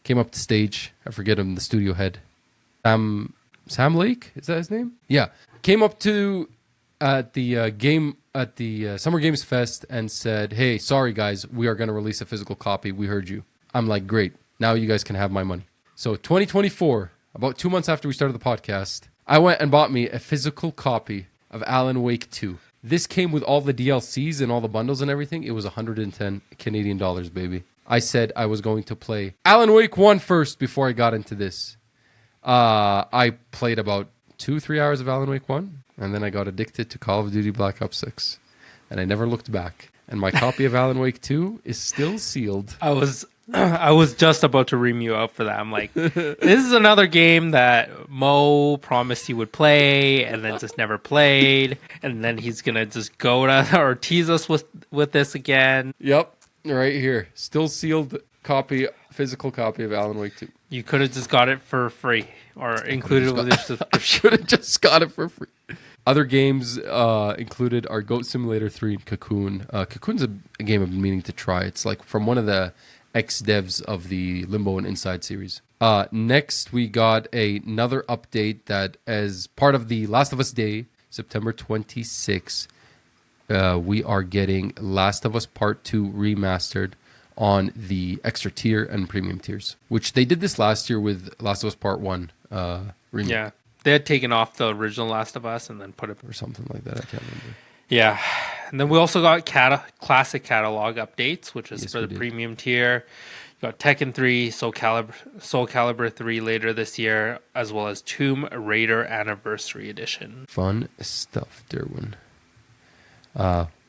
Came up to stage. I forget him, the studio head. Sam Lake? Is that his name? Yeah. Came up to at the Summer Games Fest and said, "Hey, sorry guys, we are going to release a physical copy. We heard you." I'm like, "Great. Now you guys can have my money." So 2024, about 2 months after we started the podcast, I went and bought me a physical copy of Alan Wake 2. This came with all the DLCs and all the bundles and everything. It was 110 Canadian dollars, baby. I said I was going to play Alan Wake 1 first before I got into this. I played about 2-3 hours of Alan Wake 1, and then I got addicted to Call of Duty Black Ops 6. And I never looked back. And my copy of Alan Wake 2 is still sealed. I was just about to ream you out for that. I'm like, this is another game that Mo promised he would play and then just never played. And then he's going to just go to or tease us with this again. Yep, right here. Still sealed physical copy of Alan Wake 2. You could have just got it for free or included with your subscription. Should have just got it for free. Other games included are Goat Simulator 3 and Cocoon. Cocoon's a game I've been meaning to try. It's like from one of the ex-devs of the Limbo and Inside series. Next, we got another update that as part of the Last of Us Day, September 26th, we are getting Last of Us Part 2 Remastered on the extra tier and premium tiers, which they did this last year with Last of Us Part 1 remake. Yeah. They had taken off the original Last of Us and then put it Or something like that, I can't remember. Yeah. And then we also got classic catalog updates, which is Yes, for we the did. premium tier. You got Tekken 3, Soul Calibur 3 later this year, as well as Tomb Raider Anniversary Edition. Fun stuff, Derwin.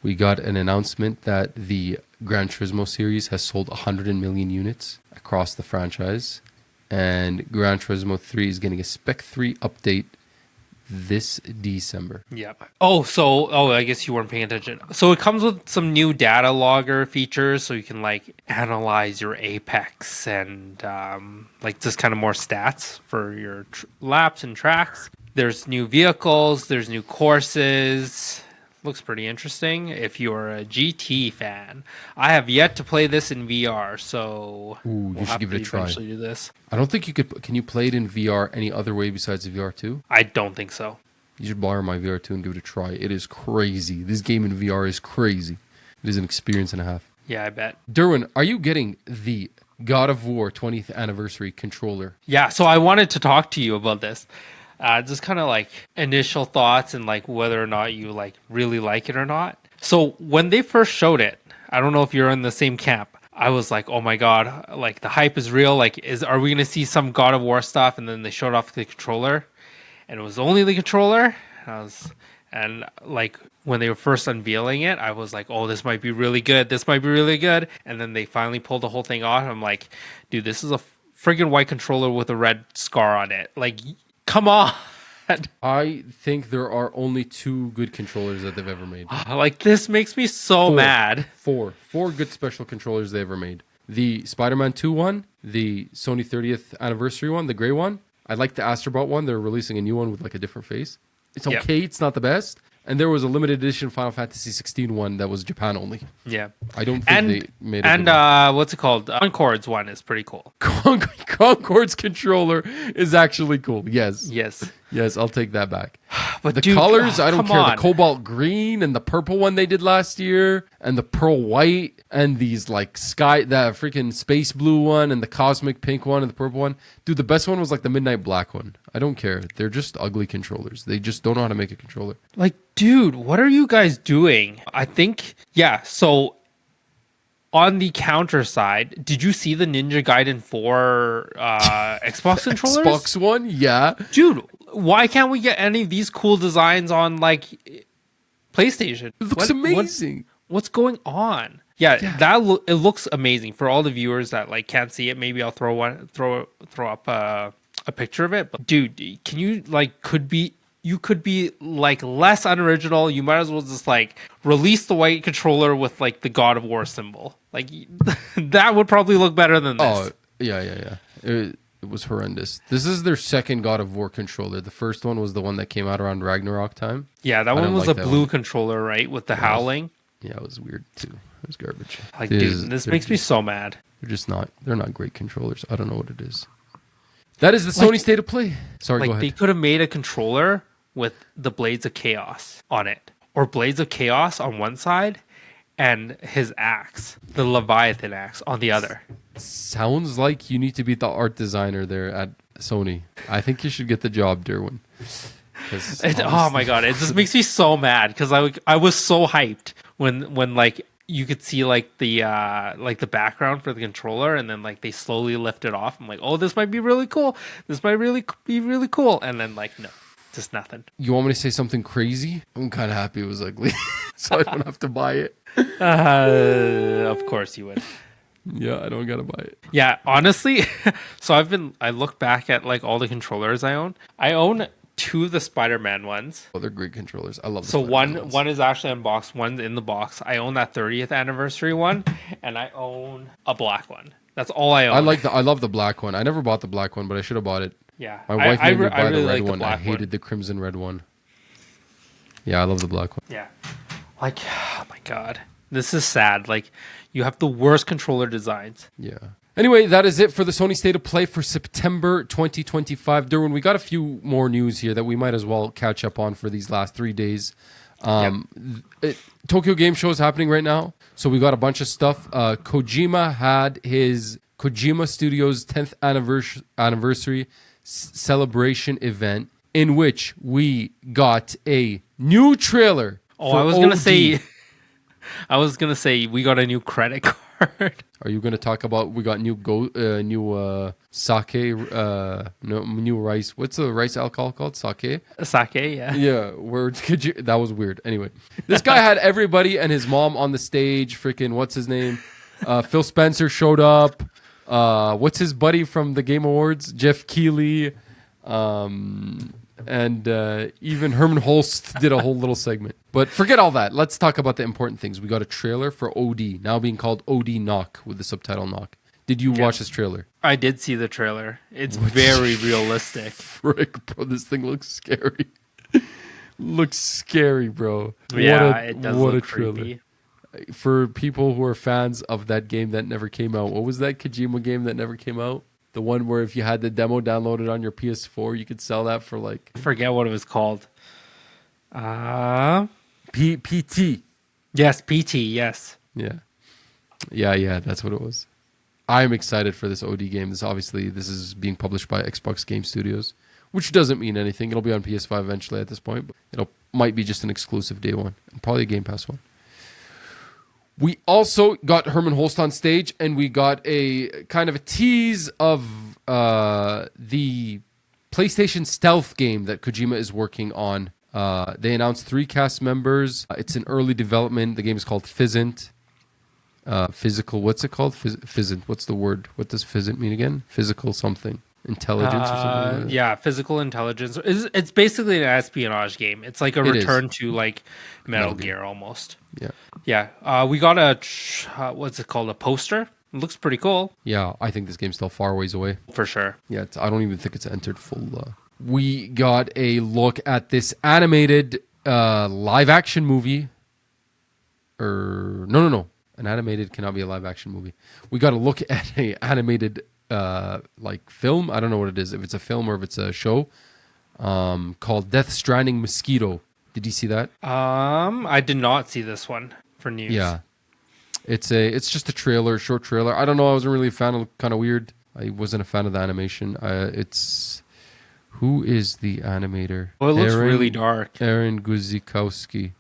We got an announcement that the Gran Turismo series has sold 100 million units across the franchise. And Gran Turismo 3 is getting a Spec 3 update this December. Yep. I guess you weren't paying attention. So it comes with some new data logger features, so you can like analyze your Apex and like just kind of more stats for your laps and tracks. There's new vehicles. There's new courses. Looks pretty interesting if you're a GT fan. I have yet to play this in VR, so you should give it a try. Eventually do this. I don't think you could. Can you play it in VR any other way besides the VR2? I don't think so. You should borrow my VR2 and give it a try. It is crazy. This game in VR is crazy. It is an experience and a half. Yeah, I bet. Derwin, are you getting the God of War 20th anniversary controller? Yeah, so I wanted to talk to you about this. Just kind of like initial thoughts and like whether or not you like really like it or not. So when they first showed it, I don't know if you're in the same camp. I was like, oh my God, like the hype is real. Like, are we going to see some God of War stuff? And then they showed off the controller and it was only the controller. And like when they were first unveiling it, I was like, oh, this might be really good. This might be really good. And then they finally pulled the whole thing off. I'm like, dude, this is a friggin' white controller with a red scar on it. Like, come on. I think there are only 2 good controllers that they've ever made. Like, this makes me so mad. Four good special controllers they ever made. The Spider-Man 2 one, the Sony 30th anniversary one, the gray one. I like the Astrobot one. They're releasing a new one with like a different face. It's okay. Yep. It's not the best. And there was a limited edition Final Fantasy 16 one that was Japan only. Yeah. I don't think they made it. And what's it called? Concord's one is pretty cool. Concord's controller is actually cool. Yes. Yes, I'll take that back. But the colors, I don't care. The cobalt green and the purple one they did last year, and the pearl white, and these like that freaking space blue one, and the cosmic pink one, and the purple one. Dude, the best one was like the midnight black one. I don't care. They're just ugly controllers. They just don't know how to make a controller. Like, dude, what are you guys doing? I think, so on the counter side, did you see the Ninja Gaiden 4 Xbox controllers? Xbox One? Yeah. Dude, why can't we get any of these cool designs on like PlayStation? It looks amazing. What's going on? Yeah. It looks amazing. For all the viewers that like can't see it, maybe I'll throw up a picture of it. But dude, can you like you could be like less unoriginal. You might as well just like release the white controller with like the God of War symbol. Like that would probably look better than this. Oh, yeah. It was horrendous. This is their second God of War controller. The first one was the one that came out around Ragnarok time. Yeah, that one was a blue controller, right? With the howling. Yeah, it was weird too. It was garbage. Like, dude, this makes me so mad. They're not great controllers. I don't know what it is. That is the Sony State of Play. Sorry, go ahead. They could have made a controller with the Blades of Chaos on it. Or Blades of Chaos on one side and his axe, the Leviathan axe, on the other. Sounds like you need to be the art designer there at Sony. I think you should get the job, Derwin. Oh my God, it just makes me so mad because I was so hyped when like you could see like the background for the controller and then like they slowly lift it off. I'm like, oh, this might be really cool. This might really be really cool. And then like, no, just nothing. You want me to say something crazy? I'm kind of happy it was ugly, so I don't have to buy it. Of course you would. Yeah, I don't gotta buy it. Yeah, honestly, so I look back at like all the controllers I own. I own 2 of the Spider-Man ones. Oh, they're great controllers. I love. So one is actually unboxed. One's in the box. I own that 30th anniversary one, and I own a black one. That's all I own. I love the black one. I never bought the black one, but I should have bought it. Yeah, my wife made me buy really the red like one. The I hated the crimson red one. Yeah, I love the black one. Yeah, like, oh my God, this is sad. Like, you have the worst controller designs. Yeah. Anyway, that is it for the Sony State of Play for September 2025. Derwin, we got a few more news here that we might as well catch up on for these last 3 days. Tokyo Game Show is happening right now, so we got a bunch of stuff. Kojima had his Kojima Studios 10th anniversary celebration event in which we got a new trailer. Oh, I was gonna say we got a new credit card. Are you gonna talk about we got new sake, new rice? What's the rice alcohol called? Sake. Sake, yeah. Yeah. That was weird. Anyway, this guy had everybody and his mom on the stage. Freaking what's his name? Phil Spencer showed up. What's his buddy from the Game Awards? Jeff Keighley. And even Herman Holst did a whole little segment. But forget all that. Let's talk about the important things. We got a trailer for OD, now being called OD Knock with the subtitle Knock. Did you watch this trailer? I did see the trailer. It's very realistic. Frick, bro, this thing looks scary. Looks scary, bro. Yeah, it does look creepy. For people who are fans of that game that never came out, what was that Kojima game that never came out? The one where if you had the demo downloaded on your PS4, you could sell that for like... I forget what it was called. PT. Yes, PT, yes. Yeah, that's what it was. I'm excited for this OD game. This is being published by Xbox Game Studios, which doesn't mean anything. It'll be on PS5 eventually at this point, but might be just an exclusive day one, and probably a Game Pass one. We also got Herman Holst on stage, and we got a kind of a tease of the PlayStation stealth game that Kojima is working on. They announced 3 cast members. It's in early development. The game is called Fizzant. Physical, what's it called? Fizzant. What's the word? What does Fizzant mean again? Physical something. Intelligence or something like that? Yeah, physical intelligence. It's basically an espionage game. It's like a return to like Metal Gear almost. Yeah. We got what's it called? A poster. It looks pretty cool. Yeah, I think this game's still far ways away. For sure. Yeah, I don't even think it's entered full. We got a look at this animated live action movie. No. An animated cannot be a live action movie. We got a look at a animated like film. I don't know what it is, if it's a film or if it's a show, called Death Stranding Mosquito. Did you see that? I did not see this one for news. Yeah. It's just a trailer, short trailer. I don't know, I wasn't really a fan. It looked kind of weird. I wasn't a fan of the animation. Who is the animator? Well, it looks really dark. Aaron Guzikowski.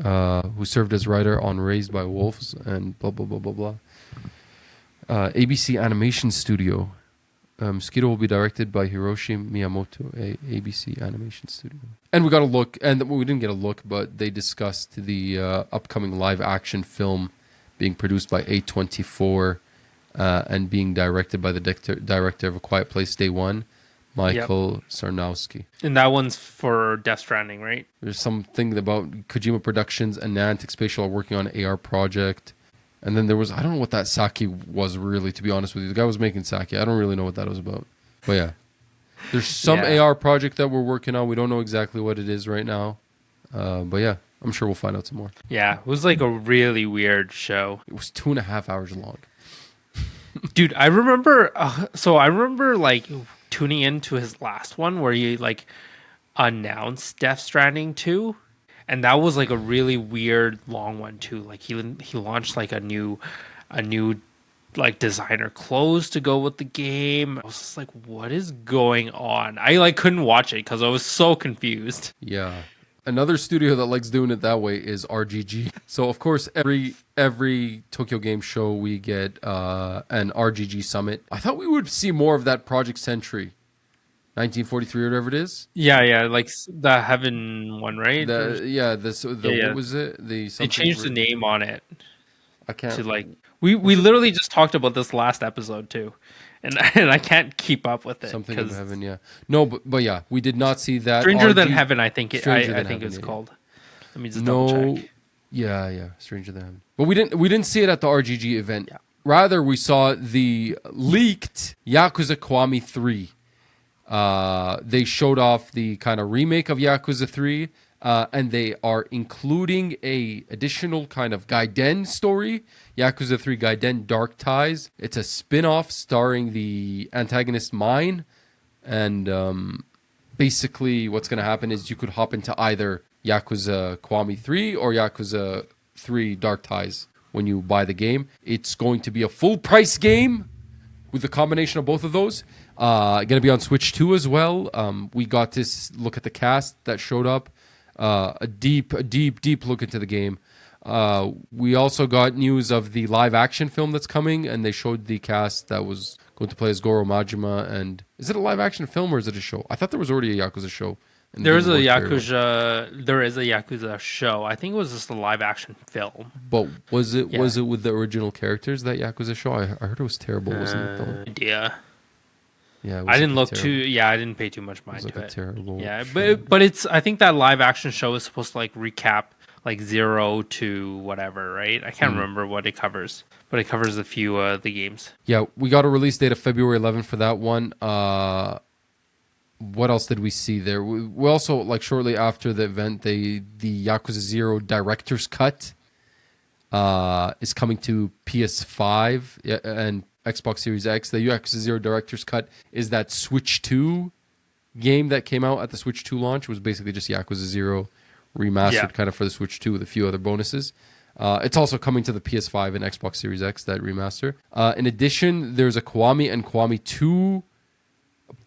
Who served as writer on Raised by Wolves and blah, blah, blah, blah, blah. ABC Animation Studio. Mosquito will be directed by Hiroshi Miyamoto, a ABC Animation Studio. And we got a look, and we didn't get a look, but they discussed the upcoming live action film being produced by A24 and being directed by the director of A Quiet Place Day One, Michael Sarnowski. And that one's for Death Stranding, right? There's something about Kojima Productions and Niantic Spatial are working on an AR project. And then there was, I don't know what that sake was really, to be honest with you. The guy was making sake. I don't really know what that was about. But yeah. There's some AR project that we're working on. We don't know exactly what it is right now. But yeah, I'm sure we'll find out some more. Yeah, it was like a really weird show. It was 2.5 hours long. Dude, I remember, like tuning into his last one where he like announced Death Stranding 2. And that was like a really weird long one too. Like he launched like a new like designer clothes to go with the game. I was just like, what is going on? I like couldn't watch it because I was so confused. Yeah. Another studio that likes doing it that way is RGG. So of course every Tokyo Game Show we get an RGG summit. I thought we would see more of that Project Sentry. 1943 or whatever it is. Yeah, like the Heaven one, right? What was it? They changed the name on it. I can't. To like we literally just talked about this last episode too, and I can't keep up with it. Something of Heaven, yeah. No, but yeah, we did not see that. Stranger Than Heaven, I think it's called. Let me just double check. Yeah, Stranger Than Heaven. But we didn't see it at the RGG event. Yeah. Rather, we saw the leaked Yakuza Kiwami 3. They showed off the kind of remake of Yakuza 3, and they are including a additional kind of Gaiden story, Yakuza 3 Gaiden Dark Ties. It's a spin-off starring the antagonist Mine, and basically what's going to happen is you could hop into either Yakuza Kiwami 3 or Yakuza 3 Dark Ties when you buy the game. It's going to be a full-price game with the combination of both of those. Going to be on Switch 2 as well. We got this look at the cast that showed up. A deep look into the game. We also got news of the live action film that's coming, and they showed the cast that was going to play as Goro Majima. And is it a live action film or is it a show? I thought there was already a Yakuza show. There is a Yakuza show. I think it was just a live action film. But was it with the original characters, that Yakuza show? I heard it was terrible, wasn't it though? Yeah. Yeah, it was I didn't like look too. Yeah, I didn't pay too much mind It was to like a it. terrible. Yeah, show. but it's. I think that live action show is supposed to like recap like 0 to whatever, right? I can't remember what it covers, but it covers a few the games. Yeah, we got a release date of February 11th for that one. What else did we see there? We also, like, shortly after the event, the Yakuza 0 director's cut is coming to PS5 and Xbox Series X. The Yakuza 0 director's cut is that Switch 2 game that came out at the Switch 2 launch. It was basically just Yakuza 0 remastered kind of for the Switch 2 with a few other bonuses. It's also coming to the PS5 and Xbox Series X, that remaster. In addition, there's a Kiwami and Kiwami 2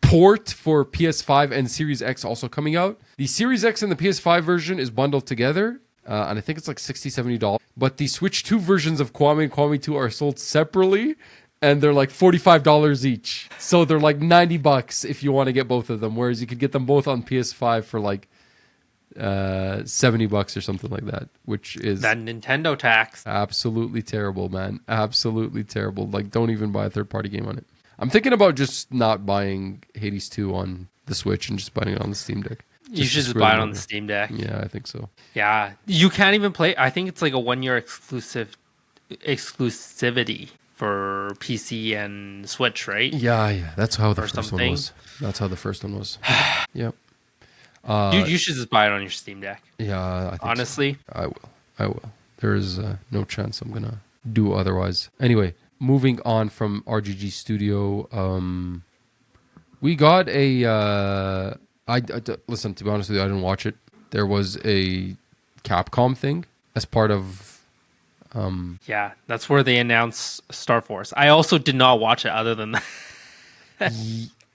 port for PS5 and Series X also coming out. The Series X and the PS5 version is bundled together, and I think it's like $60, $70. But the Switch 2 versions of Kiwami and Kiwami 2 are sold separately, and they're like $45 each. So they're like $90 if you want to get both of them, whereas you could get them both on PS5 for like $70 or something like that, which is that Nintendo tax. Absolutely terrible, man. Absolutely terrible. Like, don't even buy a third-party game on it. I'm thinking about just not buying Hades 2 on the Switch and just buying it on the Steam Deck. You should just buy it on the Steam Deck. Yeah, I think so. Yeah, you can't even play. I think it's like a 1-year exclusivity for PC and Switch, right? Yeah. That's how the first one was. That's how the first one was. Yep. Dude, you should just buy it on your Steam Deck. Yeah, I think honestly, so. I will. There is no chance I'm gonna do otherwise. Anyway, moving on from RGG Studio, we got a. Listen, to be honest with you, I didn't watch it. There was a Capcom thing as part of. Yeah, that's where they announced Star Force. I also did not watch it. Other than that.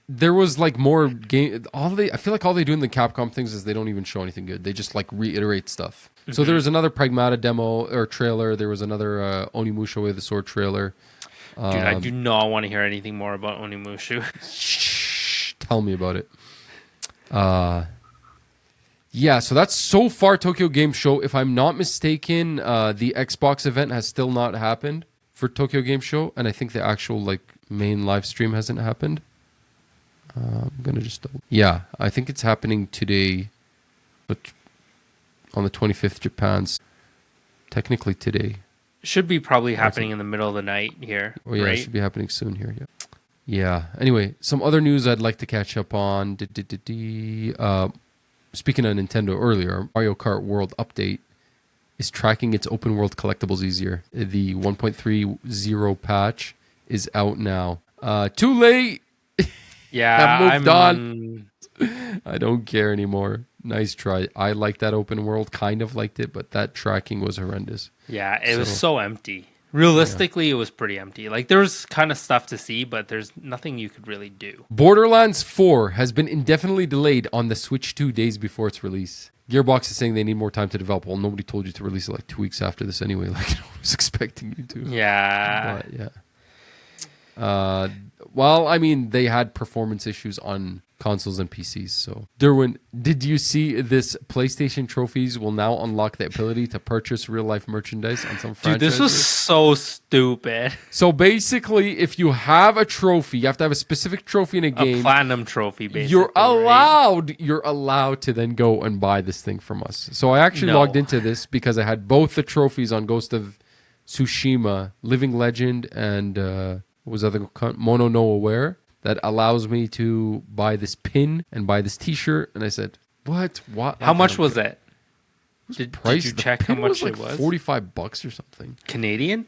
There was like more game. I feel like all they do in the Capcom things is they don't even show anything good. They just like reiterate stuff. Mm-hmm. So there was another Pragmata demo or trailer. There was another Onimusha with the Sword trailer. Dude, I do not want to hear anything more about Onimusha. Shh, tell me about it. Yeah, so that's so far Tokyo Game Show. If I'm not mistaken, the Xbox event has still not happened for Tokyo Game Show, and I think the actual like main live stream hasn't happened. I'm gonna just yeah, I think it's happening today, but on the 25th, Japan's technically today. Should be probably happening in the middle of the night here. Oh yeah, right? It should be happening soon here. Yeah. Yeah. Anyway, some other news I'd like to catch up on. Speaking of Nintendo earlier, Mario Kart World Update is tracking its open world collectibles easier. The 1.30 patch is out now. Too late. Yeah, I moved on. I don't care anymore. Nice try. I liked that open world, kind of liked it, but that tracking was horrendous. Yeah, it was so empty. Realistically, It was pretty empty. Like, there was kind of stuff to see, but there's nothing you could really do. Borderlands 4 has been indefinitely delayed on the Switch 2 days before its release. Gearbox is saying they need more time to develop. Well, nobody told you to release it like 2 weeks after this anyway. Like, I was expecting you to. Yeah. But, yeah. Well, I mean, they had performance issues on consoles and PCs. So, Derwin, did you see this? PlayStation trophies will now unlock the ability to purchase real-life merchandise on some franchises. Dude, this was so stupid. So basically, if you have a trophy, you have to have a specific trophy in a game. A platinum trophy, basically. You're allowed to then go and buy this thing from us. So I actually logged into this because I had both the trophies on Ghost of Tsushima, Living Legend, and what was the other Mono no Aware, that allows me to buy this pin and buy this T-shirt. And I said, "What? What? How much was it? Did you check how much it was? $45 or something. Canadian?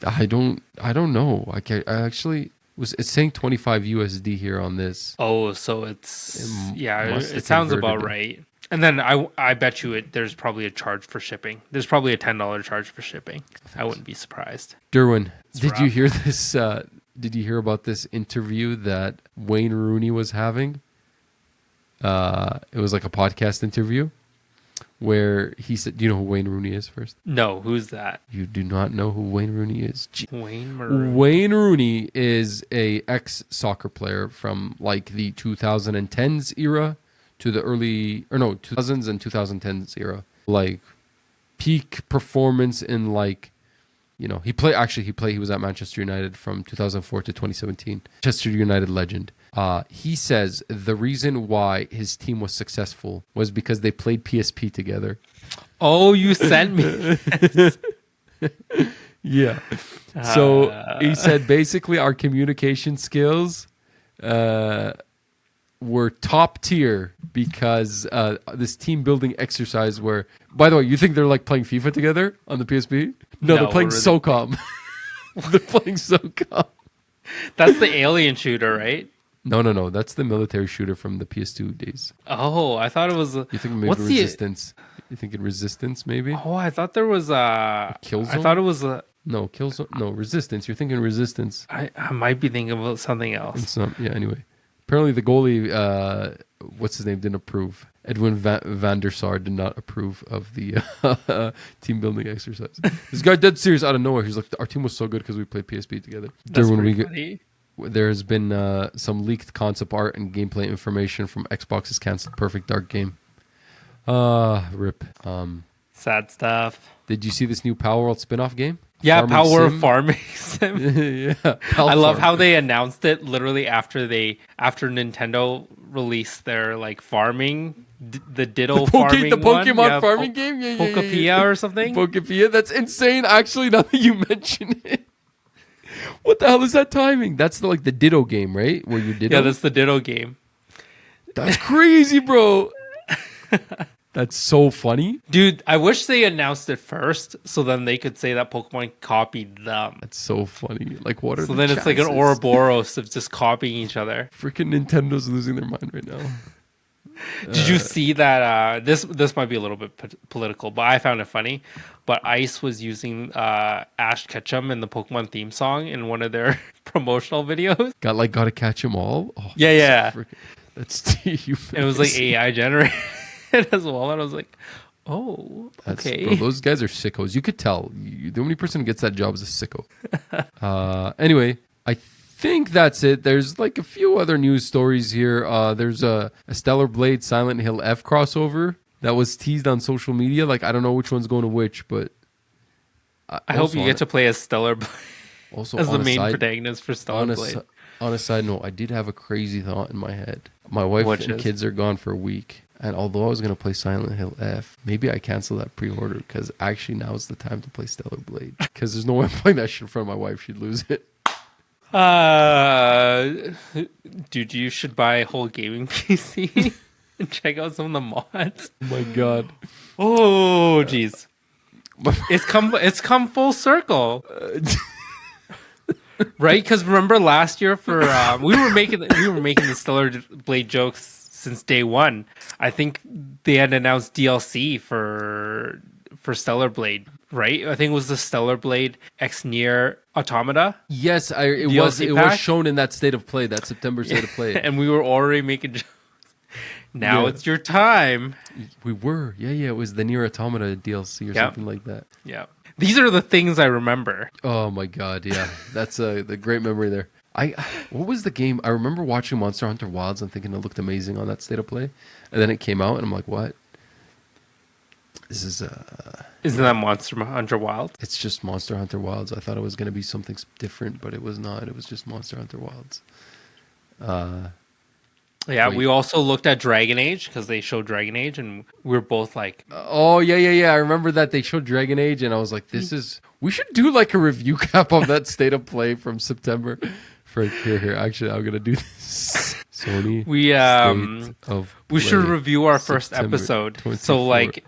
I don't know. It's saying 25 USD here on this. Oh, so it sounds about right. And then I bet you there's probably a charge for shipping. There's probably a $10 charge for shipping. I wouldn't be surprised. Derwin, did you hear this? Did you hear about this interview that Wayne Rooney was having? It was like a podcast interview where he said, "Do you know who Wayne Rooney is first?" No, who's that? You do not know who Wayne Rooney is? Wayne Rooney. Wayne Rooney is a ex-soccer player from like the 2010s era to the 2000s and 2010s era. Like peak performance in like He was at Manchester United from 2004 to 2017. Manchester United legend. He says the reason why his team was successful was because they played PSP together. Oh, you sent me. Yeah. So he said basically our communication skills were top tier because this team building exercise where, by the way, you think they're like playing FIFA together on the PSP? No, they're playing SOCOM. They're playing SOCOM. That's the alien shooter, right? No. That's the military shooter from the PS2 days. Oh, I thought it was. You think maybe Resistance? You thinking Resistance maybe? Oh, I thought there was a Killzone? I thought it was no Killzone. No, Resistance. You're thinking Resistance. I might be thinking about something else. It's not. Yeah. Anyway, apparently the goalie, what's his name, didn't approve. Edwin van der Sar did not approve of the team building exercise. This guy dead serious out of nowhere. He's like, our team was so good because we played PSP together. That's pretty funny. There has been some leaked concept art and gameplay information from Xbox's canceled Perfect Dark game. Rip. Sad stuff. Did you see this new Power World spin-off game? Yeah, Power Farming Sim. Yeah. I love how they announced it literally after Nintendo released their like farming, the Ditto farming the Pokemon one. farming game? Yeah. Pokepia or something? Pokepia? That's insane, actually, now that you mention it. What the hell is that timing? That's the Ditto game, right? Where you Ditto? Yeah, that's the Ditto game. That's crazy, bro. That's so funny. Dude, I wish they announced it first so then they could say that Pokemon copied them. That's so funny. Like, what are so the then chances? It's like an Ouroboros of just copying each other. Freaking Nintendo's losing their mind right now. Did you see that? This might be a little bit political, but I found it funny. But Ice was using Ash Ketchum in the Pokemon theme song in one of their promotional videos. Gotta catch them all? Oh, yeah. That's you. It was like AI generated as well. And I was like, oh, okay. Bro, those guys are sickos. You could tell. The only person who gets that job is a sicko. Anyway, I think that's it. There's like a few other news stories here. There's a Stellar Blade Silent Hill F crossover that was teased on social media. Like, I don't know which one's going to which, but I hope you get to play as Stellar Blade also as the main protagonist for Stellar Blade. On a side note, I did have a crazy thought in my head. My wife and kids are gone for a week, and although I was going to play Silent Hill F, maybe I cancel that pre-order because actually now is the time to play Stellar Blade. Because there's no way I'm playing that shit in front of my wife. She'd lose it. Dude, you should buy a whole gaming PC and check out some of the mods. Oh my god. Oh jeez. It's come full circle. Right? Because remember last year for we were making the Stellar Blade jokes since day one. I think they had announced DLC for Stellar Blade, right? I think it was the Stellar Blade X Nier Automata. Yes, it was shown in that state of play, that September state of play. And we were already making jokes. Now it's your time. We were. Yeah. It was the Nier Automata DLC or something like that. Yeah. These are the things I remember. Oh my god, yeah. That's the great memory there. What was the game? I remember watching Monster Hunter Wilds and thinking it looked amazing on that state of play. And then it came out and I'm like, what? This is Isn't that Monster Hunter Wilds? It's just Monster Hunter Wilds. I thought it was going to be something different, but it was not. It was just Monster Hunter Wilds. Yeah, we also looked at Dragon Age because they showed Dragon Age, and we were both like, "Oh yeah." I remember that they showed Dragon Age, and I was like, we should do like a review cap of that state of play from September." For here. Actually, I'm gonna do this. Sony. We should review our first episode. 24. So like,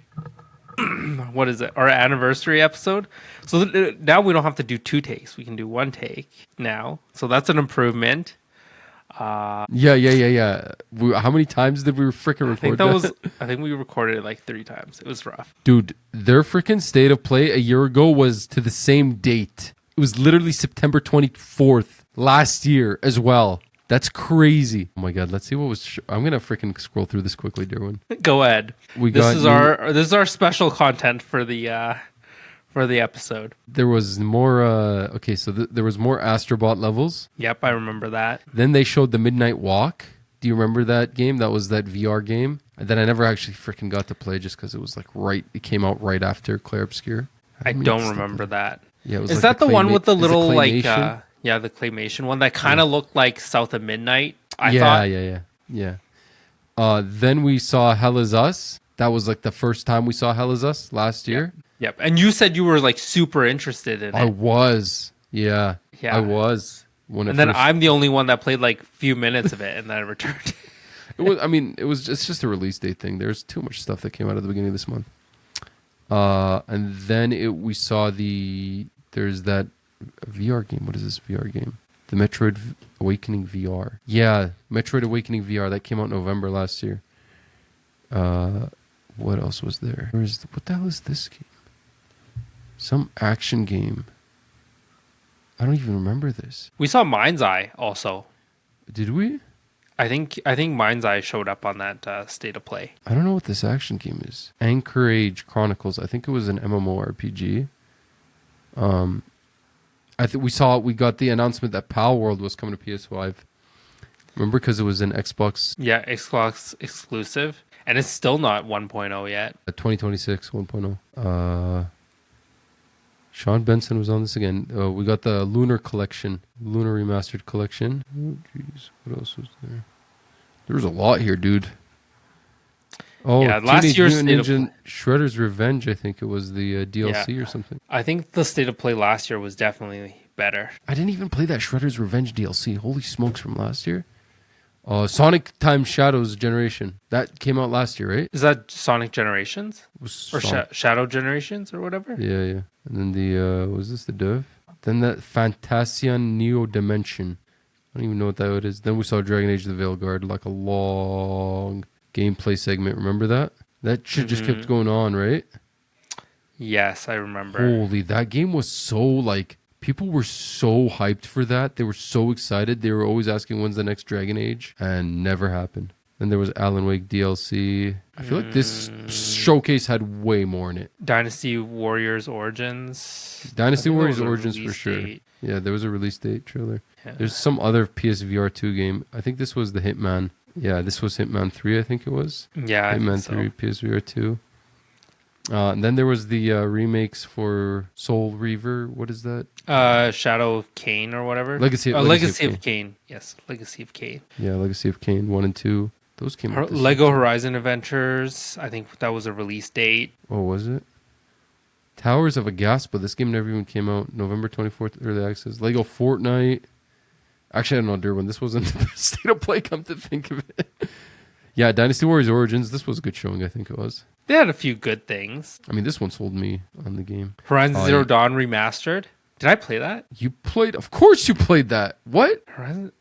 what is it? Our anniversary episode. So now we don't have to do 2 takes. We can do 1 take now. So that's an improvement. Yeah. How many times did we freaking record that? I think we recorded it like 3 times. It was rough. Dude, their freaking state of play a year ago was to the same date. It was literally September 24th last year as well. That's crazy. Oh my god, let's see what was I'm going to freaking scroll through this quickly, Derwin. Go ahead. This is our special content for the episode. There was more there was more Astrobot levels. Yep, I remember that. Then they showed the Midnight Walk. Do you remember that game? That was that VR game. And then I never actually freaking got to play just because it was like it came out right after Clair Obscure. I don't remember that. Yeah, it was Is like that the one with the is it little like claymation? the claymation one that kind of looked like South of Midnight? I yeah, thought. yeah. Then we saw Hell Is Us. That was like the first time we saw Hell Is Us last Yep. year. Yep. And you said you were like super interested in I it. was. Yeah. I Yeah. was when it And then first. I'm the only one that played like few minutes of it and then I returned. It was. I mean, it's just a release date thing. There's too much stuff that came out at the beginning of this month. And then we saw there's that VR game. What is this VR game? The Metroid Awakening VR. Yeah, Metroid Awakening VR that came out in November last year. What else was there? What the hell is this game? Some action game. I don't even remember this. We saw Mind's Eye also. Did we? I think Mind's Eye showed up on that state of play. I don't know what this action game is. Anchorage Chronicles. I think it was an MMORPG. I think we got the announcement that Pal World was coming to PS5. Remember, because it was an Xbox. Yeah, Xbox exclusive, and it's still not 1.0 yet. 2026 1.0. Sean Benson was on this again. We got the Lunar Collection, Lunar Remastered Collection. Oh, jeez, what else was there? There was a lot here, dude. Oh, yeah, last Teenage year's Mutant State of Ninja Shredder's Revenge. I think it was the DLC or something. I think the state of play last year was definitely better. I didn't even play that Shredder's Revenge DLC. Holy smokes, from last year. Sonic Time Shadows Generation. That came out last year, right? Is that Sonic Generations or Sonic. Shadow Generations or whatever? Yeah. And then was this the Dev? Then that Fantasian Neo Dimension. I don't even know what that is. Then we saw Dragon Age: The Veilguard, like a long gameplay segment. Remember that? That shit just kept going on, right? Yes, I remember. Holy, that game was so like people were so hyped for that. They were so excited. They were always asking when's the next Dragon Age, and never happened. Then there was Alan Wake DLC. I feel like this showcase had way more in it. Dynasty Warriors Origins. Dynasty Warriors There was a Origins for release sure. date. Yeah, there was a release date trailer. Yeah. There's some other PSVR 2 game. I think this was the Hitman. Yeah, this was Hitman 3, I think it was. Yeah, I Hitman think 3, PSVR 2. And then there was the remakes for Soul Reaver. What is that? Shadow of Cain or whatever. Legacy of Cain. Yes, Legacy of Cain. Yeah, Legacy of Kain 1 and 2. Those came out this Lego year. Horizon Adventures. I think that was a release date. Oh, was it? Towers of Aghast, this game never even came out. November 24th, early access. Lego Fortnite. Actually, I don't know, Derwin. This wasn't the best state of play, come to think of it. Yeah, Dynasty Warriors Origins. This was a good showing, I think it was. They had a few good things. I mean, this one sold me on the game. Horizon Zero Dawn Remastered. Did I play that? You played? Of course you played that. What? Horizon.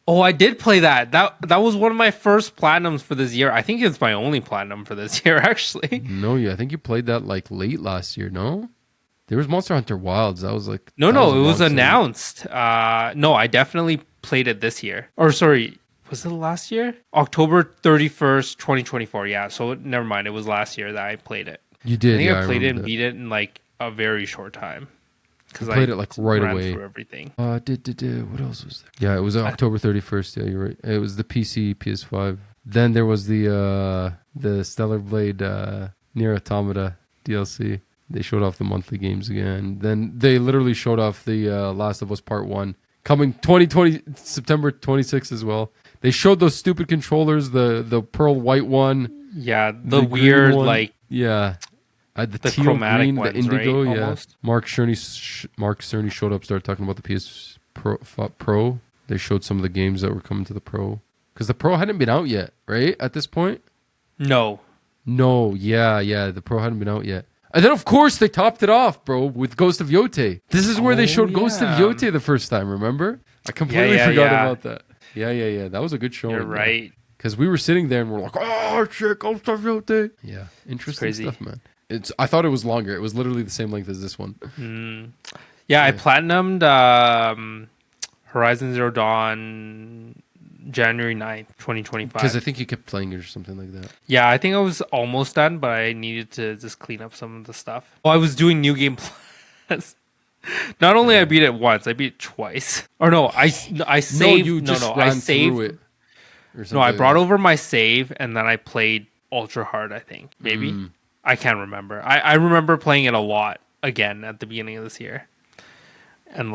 Oh, I did play that. That was one of my first platinums for this year. I think it's my only platinum for this year, actually. No, yeah, I think you played that like late last year, no? There was Monster Hunter Wilds. That was like... No, that it was long announced. No, I definitely played it this year. Or sorry, was it last year? October 31st, 2024. Yeah, so never mind. It was last year that I played it. You did, I think yeah, I played it and remember beat it in like a very short time. You played it like right ran away. through everything. What else was there? Yeah, it was October 31st. Yeah, you're right. It was the PC, PS5. Then there was the Stellar Blade Nier Automata DLC. They showed off the monthly games again. Then they literally showed off the Last of Us Part 1. Coming 2020, September 26th as well. They showed those stupid controllers, the pearl white one. Yeah, the weird one. like... Yeah. The teal chromatic green, ones, the indigo, right? yeah. Almost. Mark Cerny showed up, started talking about the PS Pro. They showed some of the games that were coming to the Pro. Because the Pro hadn't been out yet, right? At this point? No, yeah. The Pro hadn't been out yet. And then, of course, they topped it off, bro, with Ghost of Yote. This is where they showed Ghost of Yote the first time, remember? I completely forgot about that. Yeah. That was a good showing. you're right. Because we were sitting there and we're like, oh, shit, Ghost of Yote. Yeah, interesting stuff, man. I thought it was longer. It was literally the same length as this one. Yeah, I platinumed Horizon Zero Dawn January 9th, 2025. Because I think you kept playing it or something like that. Yeah, I think I was almost done, but I needed to just clean up some of the stuff. Well, I was doing New Game Plus. Not only I beat it once, I beat it twice. Or no, I saved. No, you just ran I saved through it. Or No, I something brought like over my save and then I played ultra hard. I think maybe I can't remember. I remember playing it a lot again at the beginning of this year. And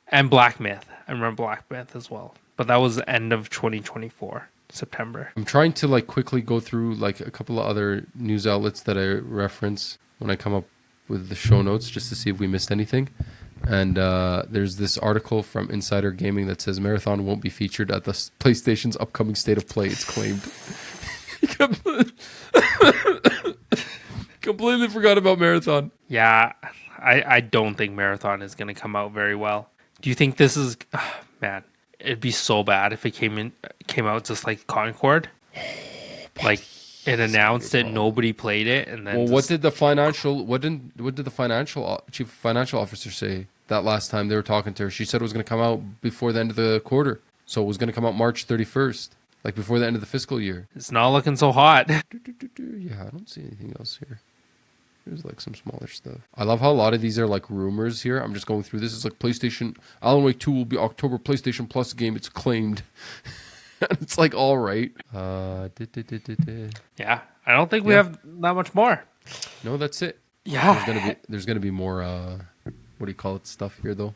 and Black Myth. I remember Black Myth as well. But that was the end of 2024, September. I'm trying to like quickly go through like a couple of other news outlets that I reference when I come up with the show notes just to see if we missed anything. And there's this article from Insider Gaming that says Marathon won't be featured at the PlayStation's upcoming State of Play. It's claimed. Completely forgot about Marathon. Yeah, I don't think Marathon is going to come out very well. Do you think this is... man, it'd be so bad if it came out just like Concord. Like, it announced it, nobody played it, and then... Well, what did the chief financial officer say that last time they were talking to her? She said it was going to come out before the end of the quarter. So it was going to come out March 31st, like before the end of the fiscal year. It's not looking so hot. Yeah, I don't see anything else here. There's like some smaller stuff. I love how a lot of these are like rumors here. I'm just going through this. It's like PlayStation, Alan Wake 2 will be October PlayStation Plus game. It's claimed. It's like, all right. Yeah, I don't think we have that much more. No, that's it. Yeah. There's gonna be more, what do you call it, stuff here, though?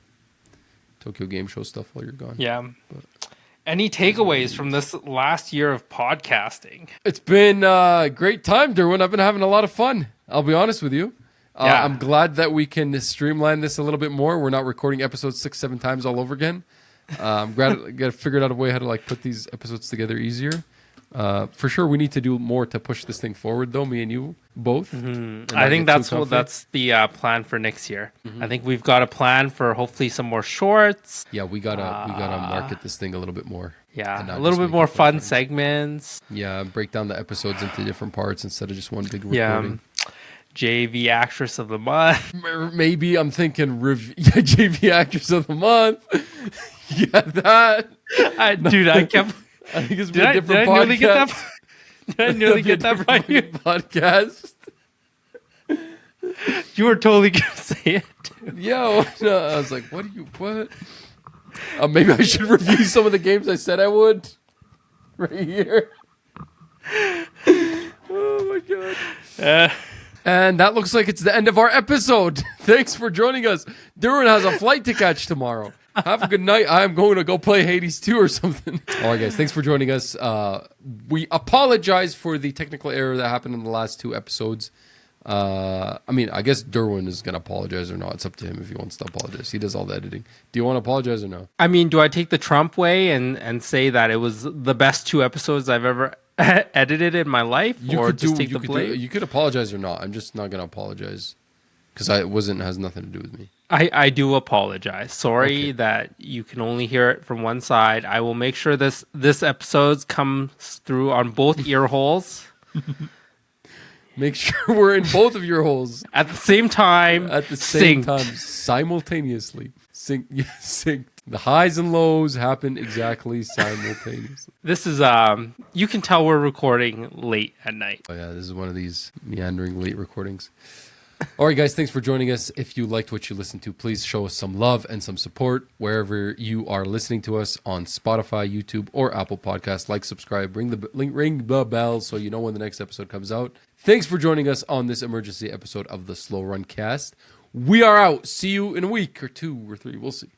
Tokyo Game Show stuff while you're gone. Yeah. But any takeaways from this last year of podcasting? It's been a great time, Derwin. I've been having a lot of fun. I'll be honest with you. I'm glad that we can streamline this a little bit more. We're not recording episodes 6-7 times all over again. I'm glad I figured out a way how to like put these episodes together easier. For sure, we need to do more to push this thing forward, though. Me and you both. Mm-hmm. I think that's the plan for next year. Mm-hmm. I think we've got a plan for hopefully some more shorts. Yeah, we gotta market this thing a little bit more. Yeah, a little bit more fun segments. Yeah, break down the episodes into different parts instead of just one big recording. JV Actress of the Month. Maybe I'm thinking JV Actress of the Month. Yeah, that. I kept... I think it's been a different podcast. Did I nearly get that right? Podcast. You were totally going to say it. Yo, no, I was like, what? Maybe I should review some of the games I said I would. Right here. Oh, my God. And that looks like it's the end of our episode. Thanks for joining us. Duran has a flight to catch tomorrow. Have a good night. I'm going to go play Hades 2 or something. All right, guys. Thanks for joining us. We apologize for the technical error that happened in the last 2 episodes. I guess Derwin is going to apologize or not. It's up to him if he wants to apologize. He does all the editing. Do you want to apologize or no? I mean, do I take the Trump way and say that it was the best 2 episodes I've ever edited in my life? You could apologize or not. I'm just not going to apologize because it has nothing to do with me. I do apologize. Sorry that you can only hear it from one side. I will make sure this episode comes through on both ear holes. Make sure we're in both of your holes. At the same time. At the same time, simultaneously. Sync. The highs and lows happen exactly simultaneously. This is, you can tell we're recording late at night. Oh yeah, this is one of these meandering late recordings. All right, guys, thanks for joining us. If you liked what you listened to, please show us some love and some support wherever you are listening to us on Spotify, YouTube, or Apple Podcasts. Like, subscribe, ring the bell so you know when the next episode comes out. Thanks for joining us on this emergency episode of the Slow Run Cast. We are out. See you in a week or 2 or 3. We'll see.